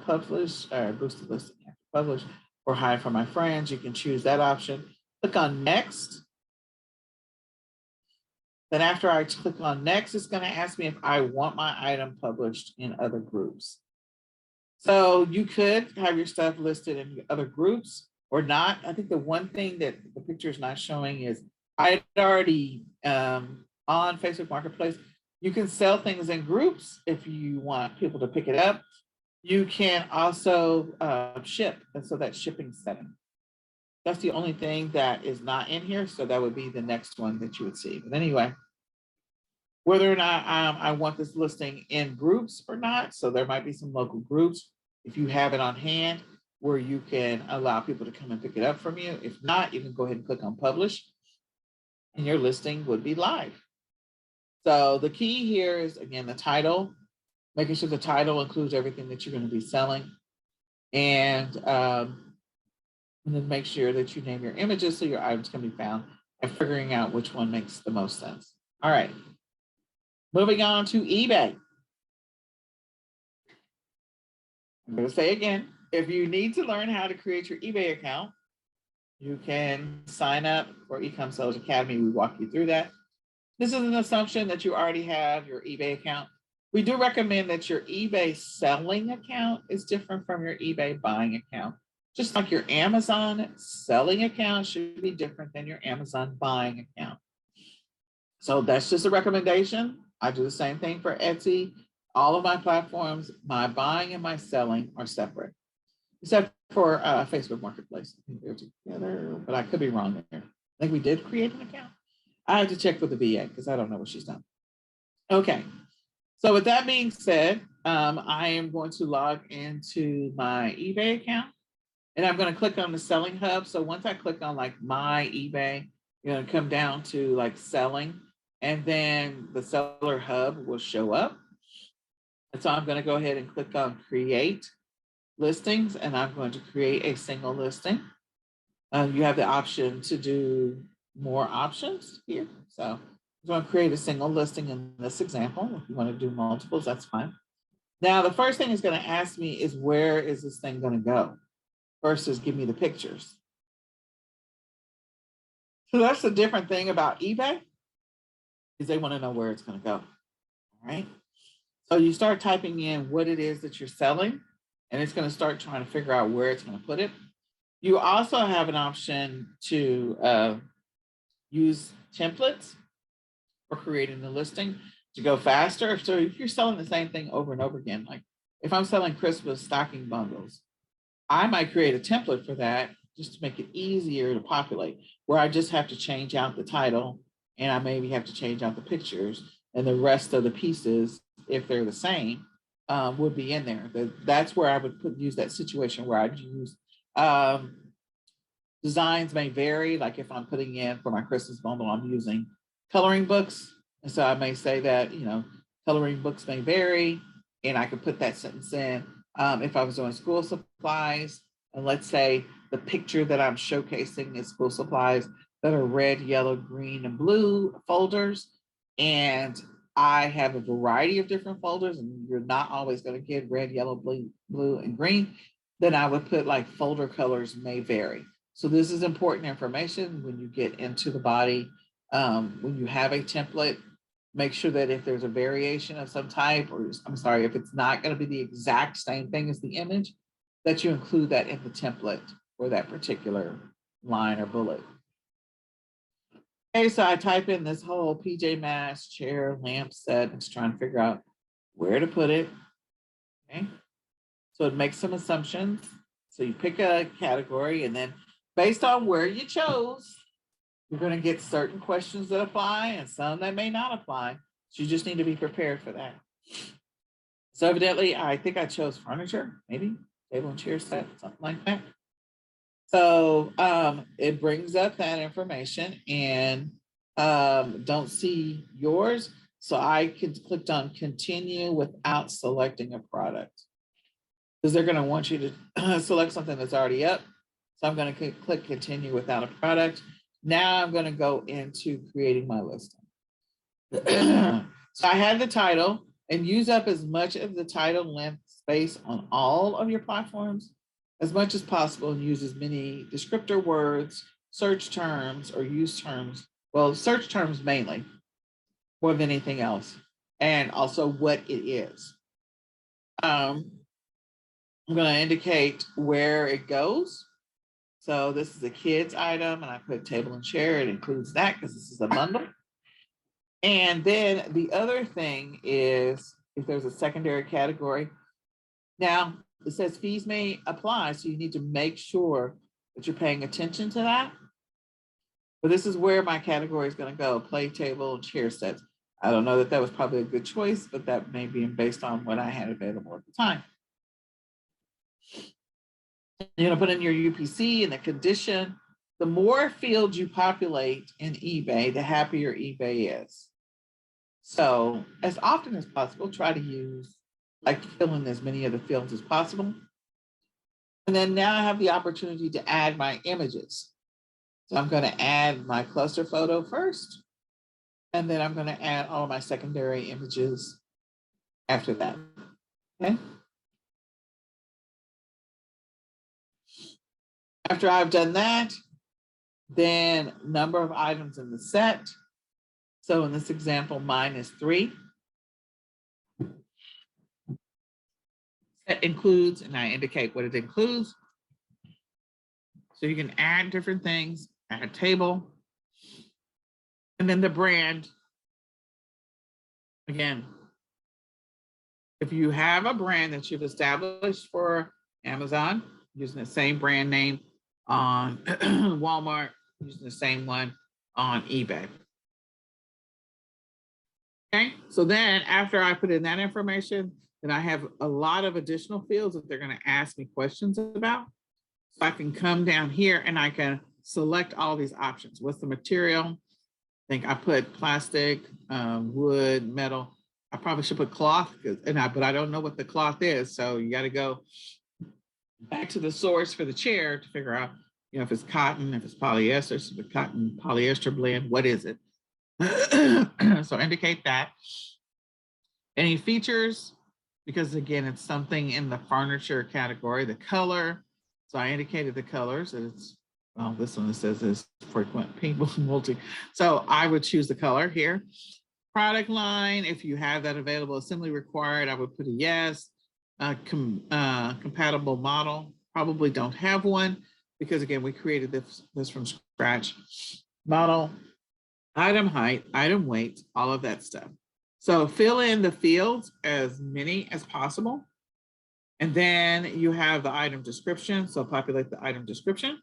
publish, or boost the listing after publish, or hide from my friends. You can choose that option. Click on next. Then after I click on next, it's going to ask me if I want my item published in other groups. So you could have your stuff listed in other groups or not. I think the one thing that the picture is not showing is I had already on Facebook Marketplace, you can sell things in groups if you want people to pick it up. You can also ship, and so that's shipping setting. That's the only thing that is not in here. So that would be the next one that you would see. But anyway, whether or not I want this listing in groups or not. So there might be some local groups, if you have it on hand, where you can allow people to come and pick it up from you. If not, you can go ahead and click on publish and your listing would be live. So the key here is, again, the title, making sure the title includes everything that you're going to be selling. And then make sure that you name your images so your items can be found, and figuring out which one makes the most sense. All right. Moving on to eBay. I'm going to say again, if you need to learn how to create your eBay account, you can sign up for eCom Sellers Academy. We walk you through that. This is an assumption that you already have your eBay account. We do recommend that your eBay selling account is different from your eBay buying account. Just like your Amazon selling account should be different than your Amazon buying account. So that's just a recommendation. I do the same thing for Etsy. All of my platforms, my buying and my selling are separate, except for Facebook Marketplace. I think they're together, but I could be wrong there. I think we did create an account. I have to check with the VA because I don't know what she's done. Okay. So with that being said, I am going to log into my eBay account. And I'm going to click on the selling hub. So once I click on like my eBay, you're going to come down to like selling, and then the seller hub will show up. And so I'm going to go ahead and click on create listings, and I'm going to create a single listing. You have the option to do more options here. So I'm going to create a single listing in this example. If you want to do multiples, that's fine. Now, the first thing it's going to ask me is, where is this thing going to go? Versus give me the pictures. So that's the different thing about eBay, is they want to know where it's going to go. All right. So you start typing in what it is that you're selling, and it's going to start trying to figure out where it's going to put it. You also have an option to use templates for creating the listing to go faster. So if you're selling the same thing over and over again, like if I'm selling Christmas stocking bundles, I might create a template for that just to make it easier to populate, where I just have to change out the title, and I maybe have to change out the pictures, and the rest of the pieces, if they're the same, would be in there. That's where I would use that situation where I'd use designs may vary. Like if I'm putting in for my Christmas bundle, I'm using coloring books. And so I may say that, coloring books may vary, and I could put that sentence in. If I was doing school supplies, and let's say the picture that I'm showcasing is school supplies that are red, yellow, green, and blue folders, and I have a variety of different folders, and you're not always going to get red, yellow, blue, and green, then I would put like folder colors may vary. So this is important information when you get into the body. When you have a template, make sure that if there's a variation of some type, or I'm sorry, if it's not going to be the exact same thing as the image, that you include that in the template for that particular line or bullet. Okay, so I type in this whole PJ Masks chair lamp set. It's trying to figure out where to put it. Okay, so it makes some assumptions. So you pick a category, and then based on where you chose, you're going to get certain questions that apply and some that may not apply. So you just need to be prepared for that. So evidently, I think I chose furniture, maybe table and chair set, something like that. So it brings up that information, and don't see yours. So I could click on continue without selecting a product, because they're going to want you to select something that's already up. So I'm going to click continue without a product. Now I'm going to go into creating my listing. So I had the title, and use up as much of the title length space on all of your platforms as much as possible, and use as many descriptor words, search terms, or use terms. Well, search terms mainly, more than anything else, and also what it is. I'm going to indicate where it goes. So this is a kids item, and I put table and chair. It includes that because this is a bundle. And then the other thing is if there's a secondary category. Now it says fees may apply, so you need to make sure that you're paying attention to that. But this is where my category is going to go: play table and chair sets. I don't know that that was probably a good choice, but that may be based on what I had available at the time. You're going to put in your UPC and the condition. The more fields you populate in eBay, the happier eBay is. So as often as possible, try to fill in as many of the fields as possible. And then now I have the opportunity to add my images. So I'm going to add my cluster photo first, and then I'm going to add all of my secondary images after that. Okay. After I've done that, then number of items in the set. So in this example, mine is 3. That includes, and I indicate what it includes. So you can add different things, add a table, and then the brand. Again, if you have a brand that you've established for Amazon, using the same brand name on Walmart, using the same one on eBay. Okay, so then after I put in that information, then I have a lot of additional fields that they're going to ask me questions about. So I can come down here and I can select all these options. What's the material? I think I put plastic, wood, metal. I probably should put cloth, but I don't know what the cloth is. So you got to go back to the source for the chair to figure out, if it's cotton, if it's polyester, so the cotton polyester blend, what is it? So indicate that. Any features, because again, it's something in the furniture category. The color, so I indicated the colors, and it's, well, this one says is frequent people multi. So I would choose the color here. Product line, if you have that available, assembly required, I would put a yes. Compatible model, probably don't have one, because again, we created this from scratch. Model, item height, item weight, all of that stuff. So fill in the fields, as many as possible. And then you have the item description. So populate the item description.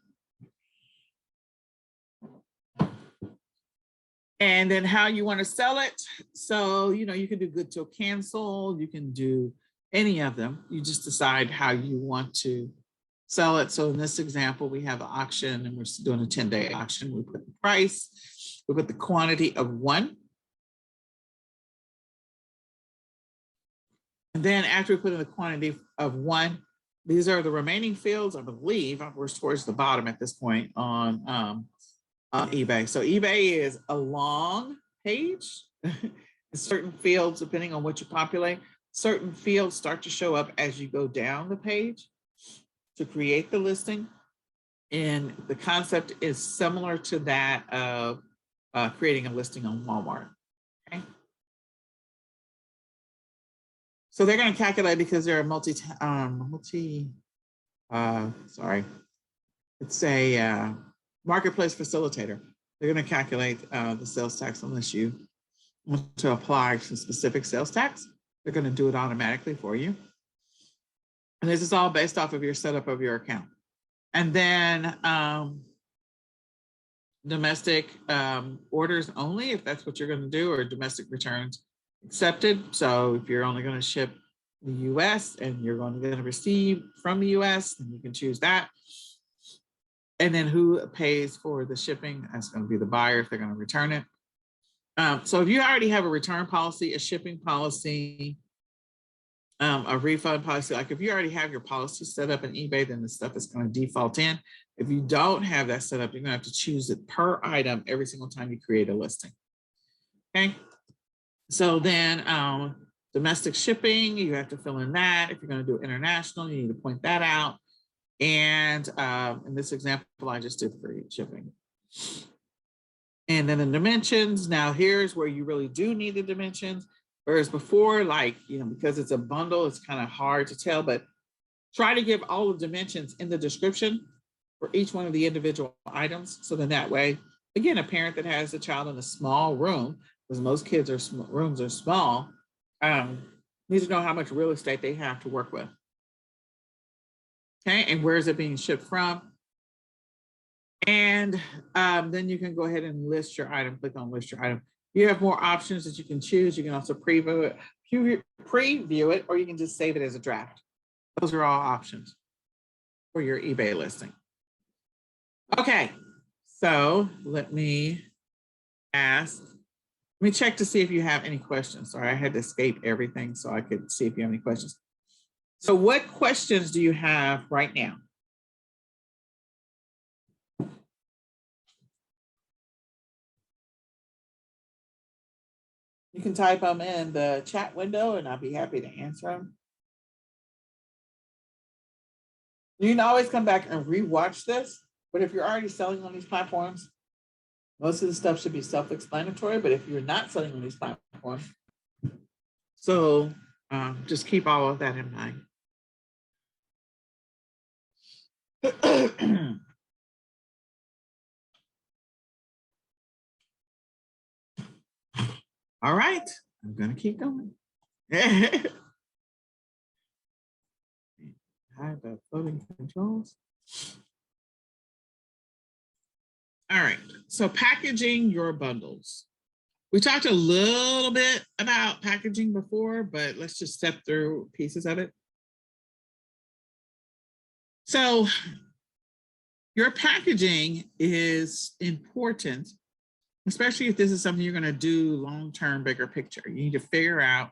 And then how you want to sell it. So, you can do good till cancel. You can do any of them. You just decide how you want to sell it. So in this example, we have an auction, and we're doing a 10-day auction. We put the price, we put the quantity of 1. And then after we put in the quantity of 1, these are the remaining fields, I believe. We're towards the bottom at this point on eBay. So eBay is a long page. Certain fields, depending on what you populate, certain fields start to show up as you go down the page to create the listing. And the concept is similar to that of creating a listing on Walmart. Okay. So they're going to calculate, because they're a it's a marketplace facilitator. they're going to calculate the sales tax unless you want to apply some specific sales tax. They're going to do it automatically for you. And this is all based off of your setup of your account. And then domestic orders only, if that's what you're going to do, or domestic returns accepted. So if you're only going to ship the US and you're going to receive from the US, then you can choose that. And then who pays for the shipping? That's going to be the buyer if they're going to return it. So if you already have a return policy, a shipping policy, a refund policy, like if you already have your policy set up in eBay, then the stuff is going to default in. If you don't have that set up, you're going to have to choose it per item every single time you create a listing. Okay. So then domestic shipping, you have to fill in that. If you're going to do international, you need to point that out. And in this example, I just did free shipping. And then the dimensions. Now here's where you really do need the dimensions. Whereas before, like, because it's a bundle, it's kind of hard to tell, but try to give all the dimensions in the description for each one of the individual items. So then that way, again, a parent that has a child in a small room, because most kids rooms are small, needs to know how much real estate they have to work with. Okay, and where is it being shipped from? And then you can go ahead and list your item, click on list your item. You have more options that you can choose. You can also preview it, or you can just save it as a draft. Those are all options for your eBay listing. Okay, so let me check to see if you have any questions. Sorry, I had to escape everything so I could see if you have any questions. So what questions do you have right now? You can type them in the chat window and I'll be happy to answer them. You can always come back and rewatch this, but if you're already selling on these platforms, most of the stuff should be self-explanatory, but if you're not selling on these platforms, so just keep all of that in mind. All right, I'm going to keep going. Hide the floating controls. All right, so packaging your bundles. We talked a little bit about packaging before, but let's just step through pieces of it. So your packaging is important, especially if this is something you're going to do long-term, bigger picture. You need to figure out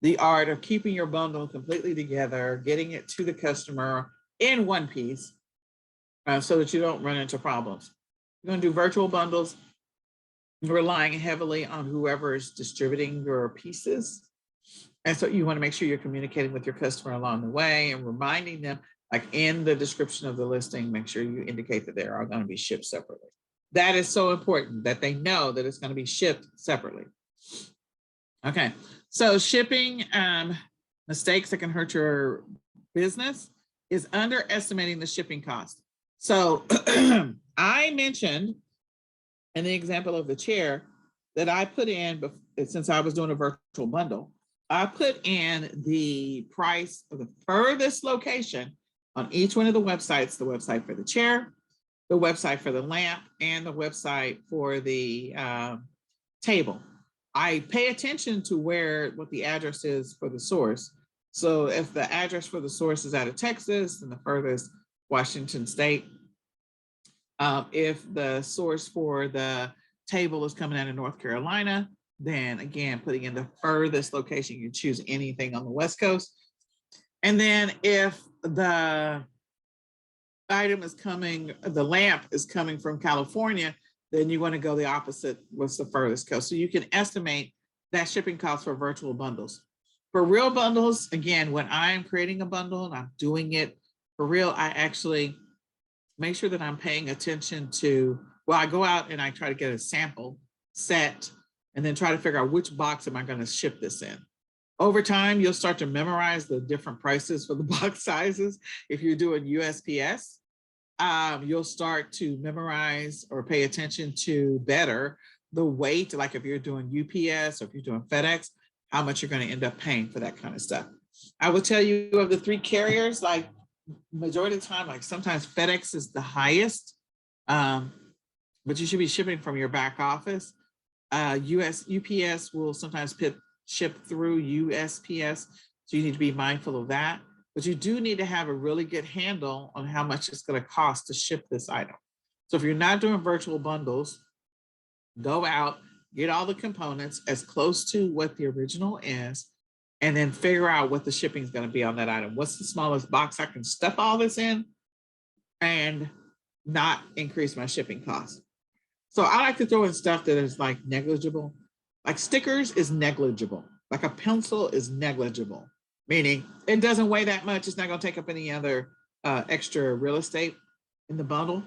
the art of keeping your bundle completely together, getting it to the customer in one piece so that you don't run into problems. You're going to do virtual bundles, relying heavily on whoever is distributing your pieces. And so you want to make sure you're communicating with your customer along the way and reminding them, like in the description of the listing, make sure you indicate that they are going to be shipped separately. That is so important that they know that it's going to be shipped separately. Okay, so shipping mistakes that can hurt your business is underestimating the shipping cost. So I mentioned in the example of the chair that I put in, since I was doing a virtual bundle, I put in the price of the furthest location on each one of the websites, the website for the chair, the website for the lamp, and the website for the table. I pay attention to what the address is for the source. So if the address for the source is out of Texas and the furthest Washington State, if the source for the table is coming out of North Carolina, then again, putting in the furthest location, you choose anything on the West Coast. And then if the item is coming, the lamp is coming from California, then you want to go the opposite, what's the furthest coast. So you can estimate that shipping cost for virtual bundles. For real bundles, again, when I'm creating a bundle and I'm doing it for real, I actually make sure that I'm paying attention to, well, I go out and I try to get a sample set and then try to figure out which box am I going to ship this in. Over time, you'll start to memorize the different prices for the box sizes if you're doing USPS. you'll start to memorize or pay attention to better the weight, like if you're doing UPS or if you're doing FedEx, how much you're going to end up paying for that kind of stuff. I will tell you of the three carriers, like majority of the time, like sometimes FedEx is the highest, but you should be shipping from your back office. UPS will sometimes ship through USPS, so you need to be mindful of that. But you do need to have a really good handle on how much it's going to cost to ship this item. So if you're not doing virtual bundles, go out, get all the components as close to what the original is, and then figure out what the shipping is going to be on that item. What's the smallest box I can stuff all this in and not increase my shipping costs? So I like to throw in stuff that is like negligible. Like stickers is negligible. Like a pencil is negligible, meaning it doesn't weigh that much. It's not going to take up any other extra real estate in the bundle.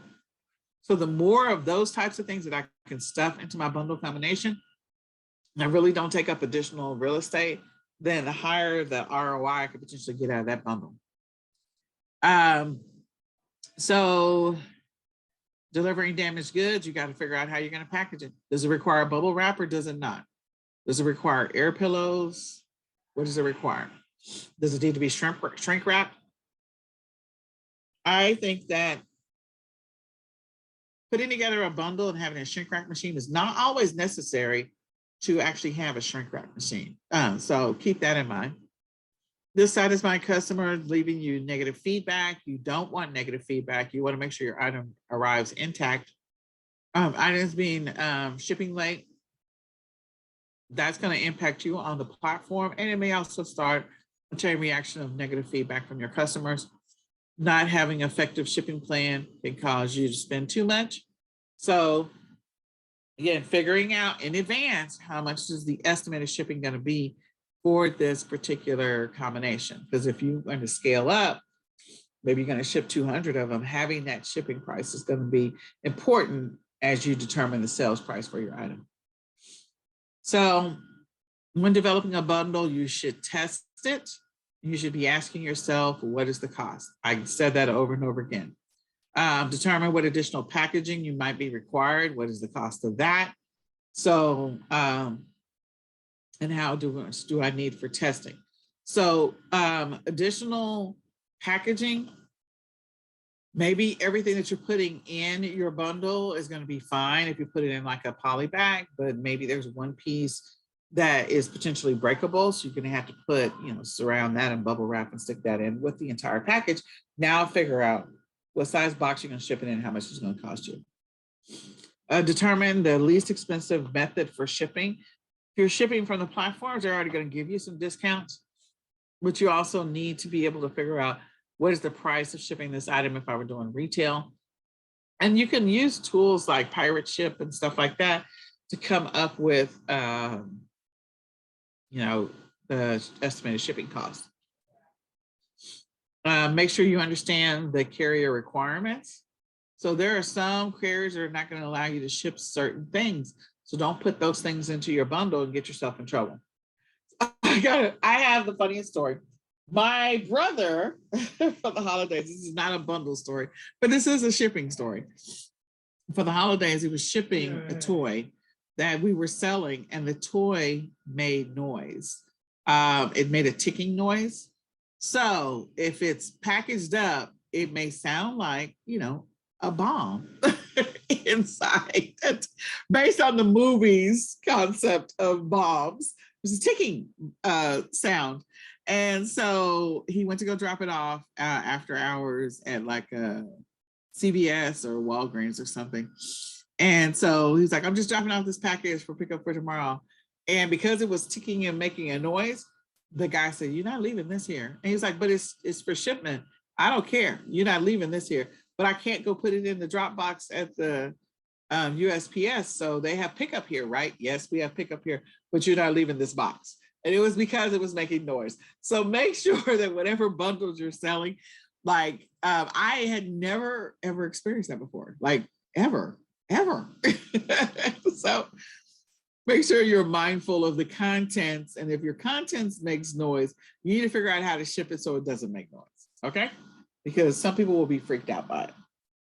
So the more of those types of things that I can stuff into my bundle combination, and I really don't take up additional real estate, then the higher the ROI I could potentially get out of that bundle. So delivering damaged goods, you got to figure out how you're going to package it. Does it require bubble wrap or does it not? Does it require air pillows? What does it require? Does it need to be shrink wrapped? I think that putting together a bundle and having a shrink wrap machine is not always necessary to actually have a shrink wrap machine. So keep that in mind. This satisfied customer leaving you negative feedback. You don't want negative feedback. You want to make sure your item arrives intact. Items being shipping late, that's going to impact you on the platform. And it may also start a chain reaction of negative feedback from your customers. Not having an effective shipping plan can cause you to spend too much. So again, figuring out in advance how much is the estimated shipping going to be for this particular combination. Because if you're going to scale up, maybe you're going to ship 200 of them, having that shipping price is going to be important as you determine the sales price for your item. So when developing a bundle, you should test it. You should be asking yourself, what is the cost? I said that over and over again. Determine what additional packaging you might be required. What is the cost of that? So, and how do I need for testing? So additional packaging, maybe everything that you're putting in your bundle is going to be fine if you put it in like a poly bag, but maybe there's one piece that is potentially breakable. So you're going to have to put, surround that and bubble wrap and stick that in with the entire package. Now figure out what size box you're going to ship it in, how much it's going to cost you. Determine the least expensive method for shipping. If you're shipping from the platforms, they're already going to give you some discounts, but you also need to be able to figure out what is the price of shipping this item if I were doing retail. And you can use tools like Pirate Ship and stuff like that to come up with, the estimated shipping cost. Make sure you understand the carrier requirements. So there are some carriers that are not going to allow you to ship certain things. So don't put those things into your bundle and get yourself in trouble. I have the funniest story. My brother, for the holidays, this is not a bundle story, but this is a shipping story. For the holidays, he was shipping a toy that we were selling, and the toy made noise. It made a ticking noise. So if it's packaged up, it may sound like, a bomb inside. Based on the movie's concept of bombs, it was a ticking sound. And so he went to go drop it off after hours at like a CVS or Walgreens or something. And so he's like, I'm just dropping off this package for pickup for tomorrow. And because it was ticking and making a noise, the guy said, you're not leaving this here. And he's like, but it's for shipment. I don't care. You're not leaving this here. But I can't go put it in the drop box at the USPS. So they have pickup here, right? Yes, we have pickup here, but you're not leaving this box. And it was because it was making noise. So make sure that whatever bundles you're selling, like I had never, ever experienced that before, like ever. So make sure you're mindful of the contents. And if your contents makes noise, you need to figure out how to ship it so it doesn't make noise, okay? Because some people will be freaked out by it.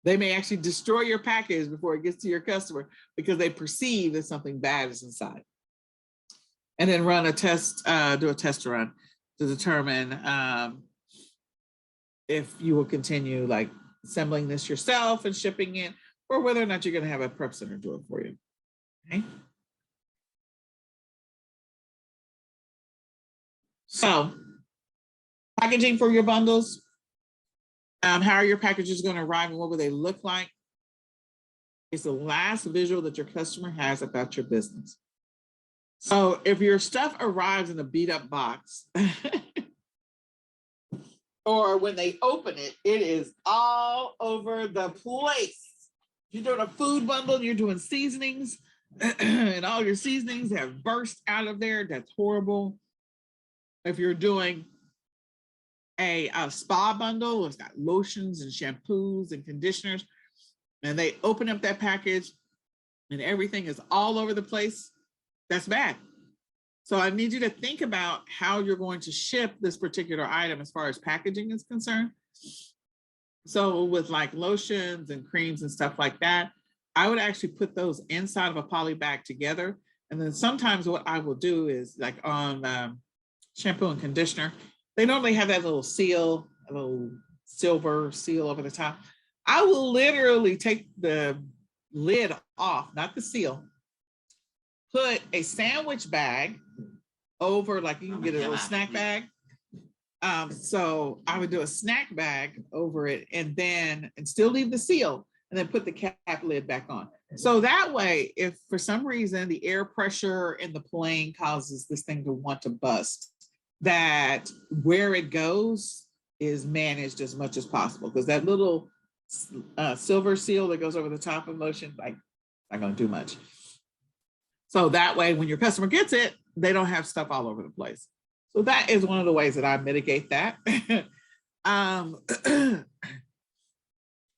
They may actually destroy your package before it gets to your customer because they perceive that something bad is inside. And then run a test, do a test run to determine if you will continue like assembling this yourself and shipping it, or whether or not you're going to have a prep center do it for you. Okay. So, packaging for your bundles. How are your packages going to arrive and what will they look like? It's the last visual that your customer has about your business. So if your stuff arrives in a beat up box, or when they open it, it is all over the place. You're doing a food bundle and you're doing seasonings, and all your seasonings have burst out of there. That's horrible. If you're doing a spa bundle, it's got lotions and shampoos and conditioners, and they open up that package and everything is all over the place, that's bad. So I need you to think about how you're going to ship this particular item as far as packaging is concerned. So with like lotions and creams and stuff like that, I would actually put those inside of a poly bag together. And then sometimes what I will do is like on shampoo and conditioner, they normally have that little seal, a little silver seal over the top. I will literally take the lid off, not the seal, put a sandwich bag over, like you can get a little snack bag. So I would do a snack bag over it and still leave the seal and then put the cap lid back on. So that way, if for some reason the air pressure in the plane causes this thing to want to bust, that where it goes is managed as much as possible, because that little silver seal that goes over the top of lotion, like, not going to do much. So that way, when your customer gets it, they don't have stuff all over the place. So that is one of the ways that I mitigate that.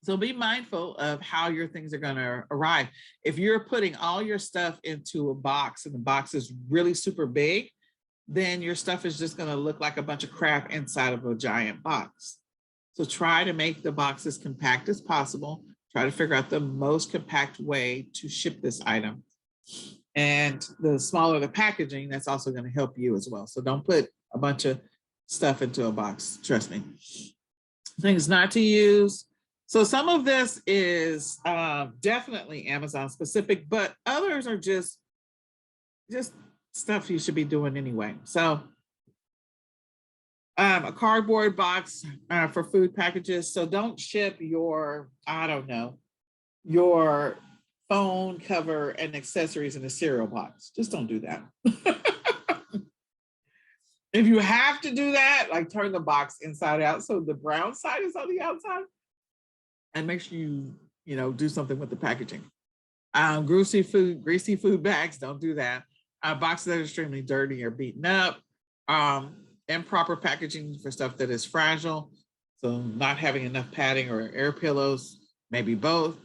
So be mindful of how your things are going to arrive. If you're putting all your stuff into a box and the box is really super big, then your stuff is just going to look like a bunch of crap inside of a giant box. So try to make the box as compact as possible. Try to figure out the most compact way to ship this item. And the smaller the packaging, that's also going to help you as well. So don't put a bunch of stuff into a box, trust me. Things not to use. So some of this is definitely Amazon specific, but others are just stuff you should be doing anyway. So a cardboard box for food packages. So don't ship your, I don't know, your phone cover and accessories in a cereal box. Just don't do that. If you have to do that, like turn the box inside out so the brown side is on the outside, and make sure you do something with the packaging. Greasy food bags, don't do that. Boxes that are extremely dirty or beaten up. Improper packaging for stuff that is fragile. So not having enough padding or air pillows, maybe both.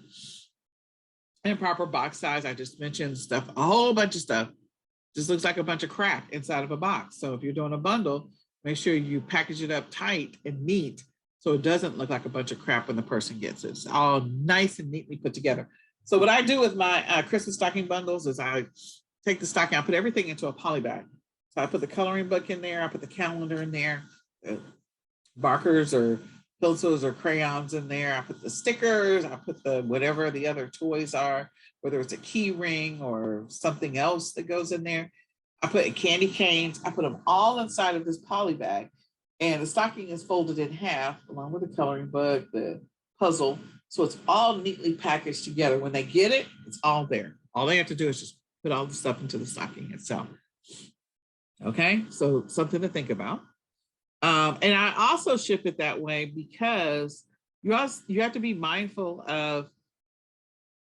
Improper box size, I just mentioned stuff, a whole bunch of stuff. Just looks like a bunch of crap inside of a box. So if you're doing a bundle, make sure you package it up tight and neat so it doesn't look like a bunch of crap when the person gets it. It's all nice and neatly put together. So what I do with my Christmas stocking bundles is I take the stocking, I put everything into a poly bag. So I put the coloring book in there, I put the calendar in there, markers or pencils or crayons in there. I put the stickers, I put the whatever the other toys are, whether it's a key ring or something else that goes in there. I put candy canes, I put them all inside of this poly bag, and the stocking is folded in half along with the coloring book, the puzzle. So it's all neatly packaged together. When they get it, it's all there. All they have to do is just put all the stuff into the stocking itself. Okay, so something to think about. And I also ship it that way because you have to be mindful of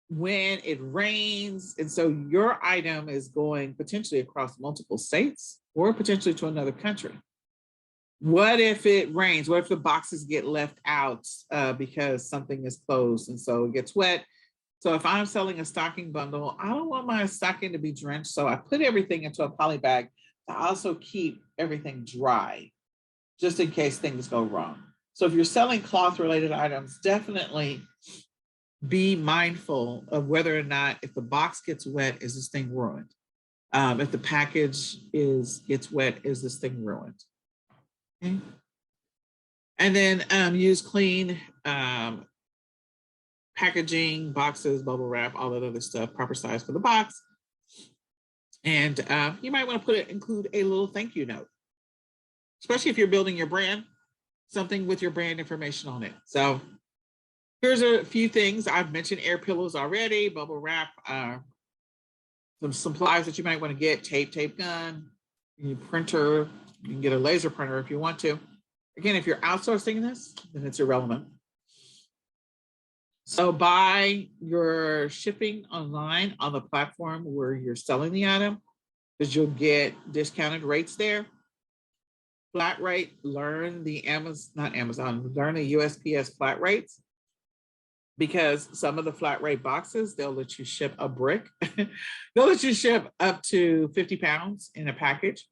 when it rains. And so your item is going potentially across multiple states or potentially to another country. What if it rains? What if the boxes get left out because something is closed and so it gets wet? So if I'm selling a stocking bundle, I don't want my stocking to be drenched. So I put everything into a poly bag to also keep everything dry, just in case things go wrong. So if you're selling cloth related items, definitely be mindful of whether or not, if the box gets wet, is this thing ruined? If the package gets wet, is this thing ruined? Okay. And then use clean packaging, boxes, bubble wrap, all that other stuff, proper size for the box. And you might want to include a little thank you note, especially if you're building your brand, something with your brand information on it. So here's a few things. I've mentioned air pillows already, bubble wrap, some supplies that you might want to get, tape gun, your printer. You can get a laser printer if you want to. Again, if you're outsourcing this, then it's irrelevant. So buy your shipping online on the platform where you're selling the item, because you'll get discounted rates there. Flat rate, learn the learn the USPS flat rates, because some of the flat rate boxes, they'll let you ship a brick. They'll let you ship up to 50 pounds in a package.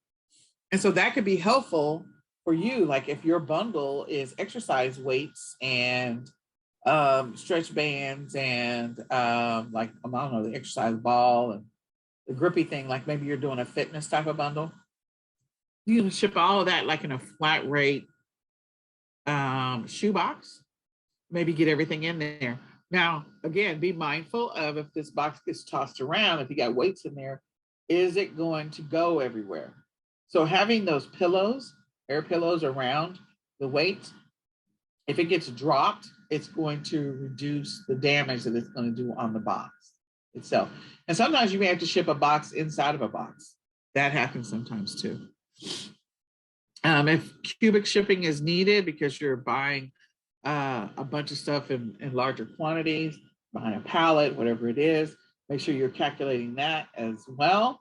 And so that could be helpful for you. Like if your bundle is exercise weights and stretch bands and like, I don't know, the exercise ball and the grippy thing, like maybe you're doing a fitness type of bundle. You can ship all of that like in a flat rate shoebox. Maybe get everything in there. Now, again, be mindful of if this box gets tossed around, if you got weights in there, is it going to go everywhere? So having those pillows, air pillows around the weight, if it gets dropped, it's going to reduce the damage that it's going to do on the box itself. And sometimes you may have to ship a box inside of a box. That happens sometimes too. If cubic shipping is needed because you're buying a bunch of stuff in larger quantities, behind a pallet, whatever it is, make sure you're calculating that as well.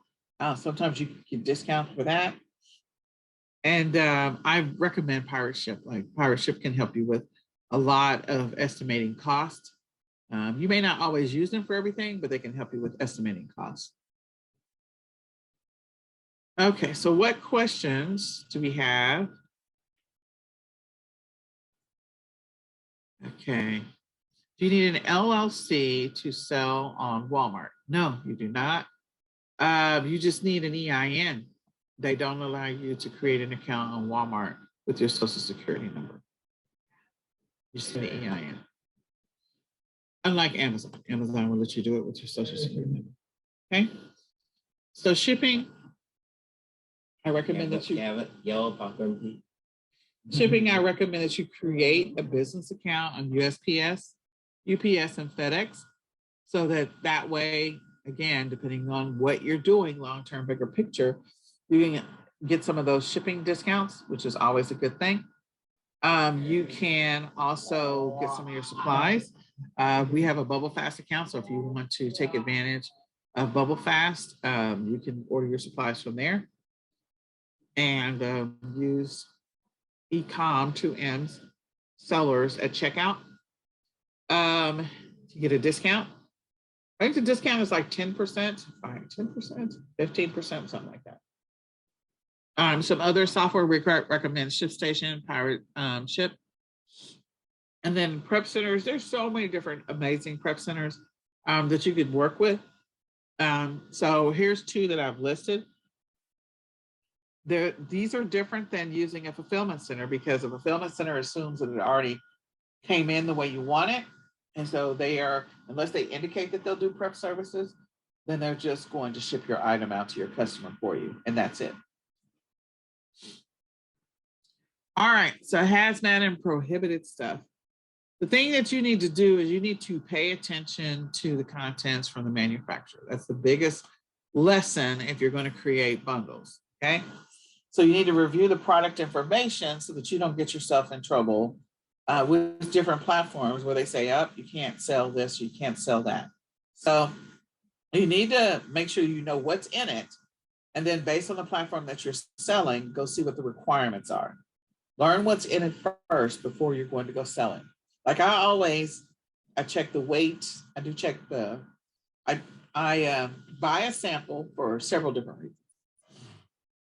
Sometimes you can discount for that. And I recommend Pirate Ship. Like Pirate Ship can help you with a lot of estimating cost. You may not always use them for everything, but they can help you with estimating costs. Okay, so what questions do we have? Okay. Do you need an LLC to sell on Walmart? No, you do not. You just need an EIN. They don't allow you to create an account on Walmart with your social security number. You just need an EIN. Unlike Amazon. Amazon will let you do it with your social security number. Okay. So shipping, I recommend that you have it. Yellow popcorn. Shipping, I recommend that you create a business account on USPS, UPS, and FedEx, so that way, again, depending on what you're doing, long-term, bigger picture, you can get some of those shipping discounts, which is always a good thing. You can also get some of your supplies. We have a Bubble Fast account, so if you want to take advantage of Bubble Fast, you can order your supplies from there and use eCom 2M's sellers at checkout to get a discount. I think the discount is like 10%, 10%, 15%, something like that. Some other software we recommend: ShipStation, Pirate Ship. And then prep centers. There's so many different amazing prep centers that you could work with. So here's two that I've listed. These are different than using a fulfillment center, because a fulfillment center assumes that it already came in the way you want it. And so they are, unless they indicate that they'll do prep services, then they're just going to ship your item out to your customer for you. And that's it. All right, so hazmat and prohibited stuff. The thing that you need to do is you need to pay attention to the contents from the manufacturer. That's the biggest lesson if you're going to create bundles, okay? So you need to review the product information so that you don't get yourself in trouble with different platforms where they say, oh, you can't sell this, you can't sell that. So you need to make sure you know what's in it, and then based on the platform that you're selling, go see what the requirements are. Learn what's in it first before you're going to go sell it. Like I check the weight. I do check I buy a sample for several different reasons.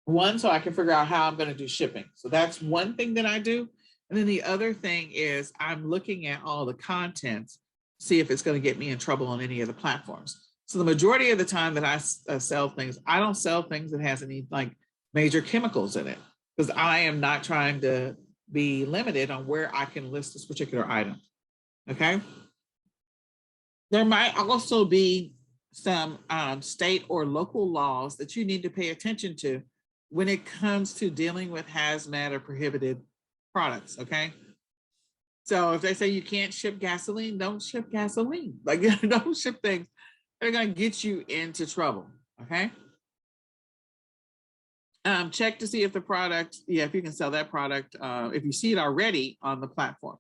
One, so I can figure out how I'm going to do shipping. So that's one thing that I do. And then the other thing is I'm looking at all the contents see if it's going to get me in trouble on any of the platforms. So the majority of the time that I sell things, I don't sell things that has any like major chemicals in it, because I am not trying to be limited on where I can list this particular item. Okay. There might also be some state or local laws that you need to pay attention to when it comes to dealing with hazmat or prohibited products. Okay. So if they say you can't ship gasoline, don't ship gasoline. Like, don't ship things that are going to get you into trouble. Okay. Check to see if the product, if you can sell that product, if you see it already on the platform.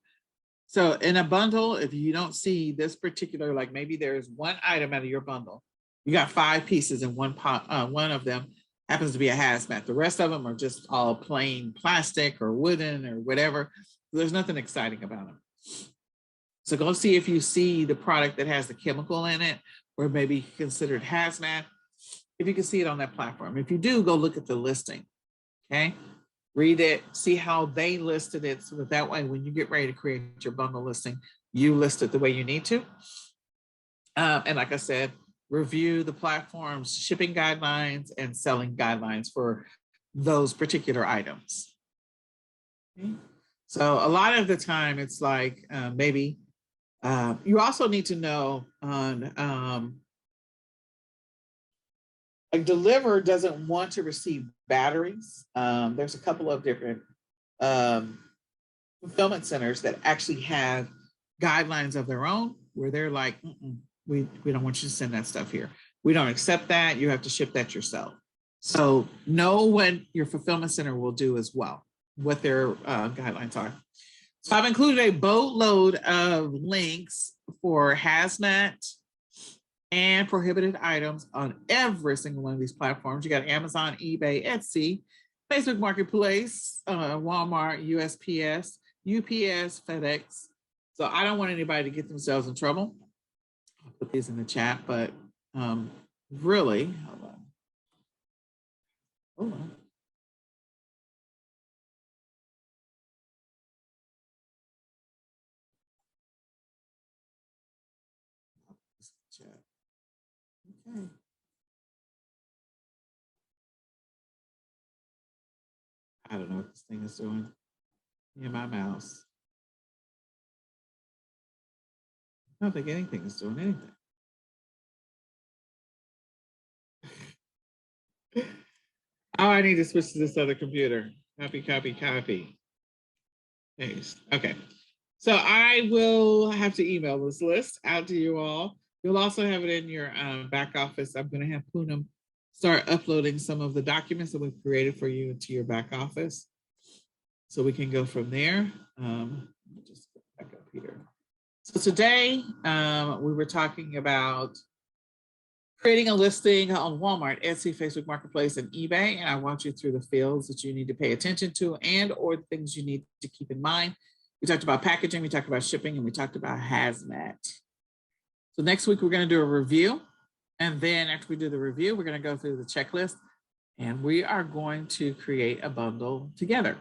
So in a bundle, if you don't see this particular, like maybe there's one item out of your bundle, you got 5 pieces in one pot, one of them happens to be a hazmat. The rest of them are just all plain plastic or wooden or whatever. There's nothing exciting about them. So go see if you see the product that has the chemical in it, or maybe considered hazmat, if you can see it on that platform. If you do, go look at the listing, okay? Read it, see how they listed it, so that way when you get ready to create your bundle listing, you list it the way you need to. And like I said, review the platform's shipping guidelines and selling guidelines for those particular items. Okay. So a lot of the time it's like maybe you also need to know on like Deliver doesn't want to receive batteries. There's a couple of different fulfillment centers that actually have guidelines of their own where they're like, we don't want you to send that stuff here. We don't accept that. You have to ship that yourself. So know what your fulfillment center will do as well, what their guidelines are. So I've included a boatload of links for hazmat and prohibited items on every single one of these platforms. You got Amazon, eBay, Etsy, Facebook Marketplace, Walmart, USPS, UPS, FedEx. So I don't want anybody to get themselves in trouble. I'll put these in the chat, but really, hold on. Okay. I don't know what this thing is doing. In my mouse. I don't think anything is doing anything. Oh, I need to switch to this other computer. Copy, copy, copy. Paste. Okay. So I will have to email this list out to you all. You'll also have it in your back office. I'm going to have Poonam start uploading some of the documents that we've created for you into your back office, so we can go from there. Just go back up here. So today we were talking about creating a listing on Walmart, Etsy, Facebook Marketplace, and eBay. And I want you through the fields that you need to pay attention to and or things you need to keep in mind. We talked about packaging, we talked about shipping, and we talked about hazmat. So next week, we're going to do a review. And then after we do the review, we're going to go through the checklist and we are going to create a bundle together.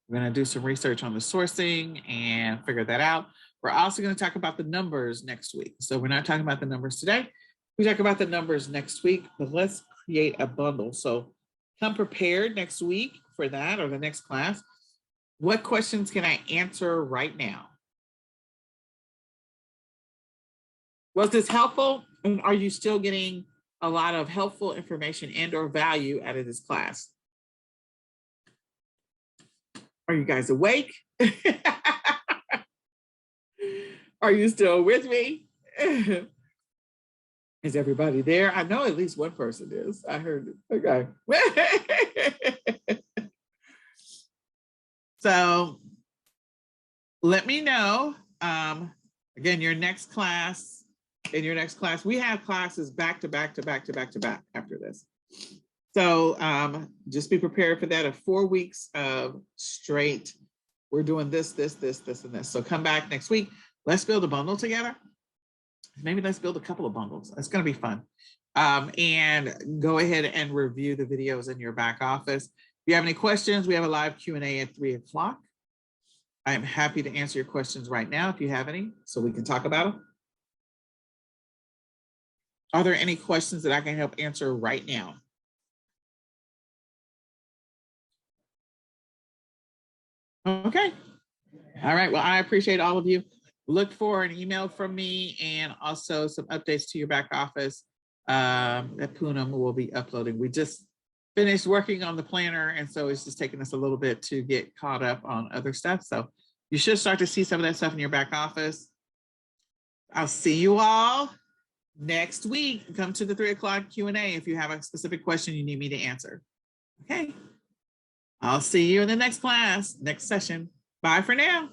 We're going to do some research on the sourcing and figure that out. We're also going to talk about the numbers next week. So we're not talking about the numbers today. We talk about the numbers next week, but let's create a bundle. So come prepared next week for that, or the next class. What questions can I answer right now? Was this helpful? And are you still getting a lot of helpful information and or value out of this class? Are you guys awake? Are you still with me? Is everybody there? I know at least one person is. I heard it. Okay. So let me know. Again, your next class, in your next class, we have classes back to back to back to back to back after this. So just be prepared for that. Of 4 weeks of straight, we're doing this, and this. So come back next week. Let's build a bundle together. Maybe let's build a couple of bundles. It's going to be fun. And go ahead and review the videos in your back office. If you have any questions, we have a live Q&A at 3 o'clock. I'm happy to answer your questions right now if you have any, so we can talk about them. Are there any questions that I can help answer right now? Okay. All right. Well, I appreciate all of you. Look for an email from me and also some updates to your back office that Poonam will be uploading. We just finished working on the planner, and so it's just taking us a little bit to get caught up on other stuff. So you should start to see some of that stuff in your back office. I'll see you all next week. Come to the 3 o'clock Q&A if you have a specific question you need me to answer. Okay. I'll see you in the next class, next session. Bye for now.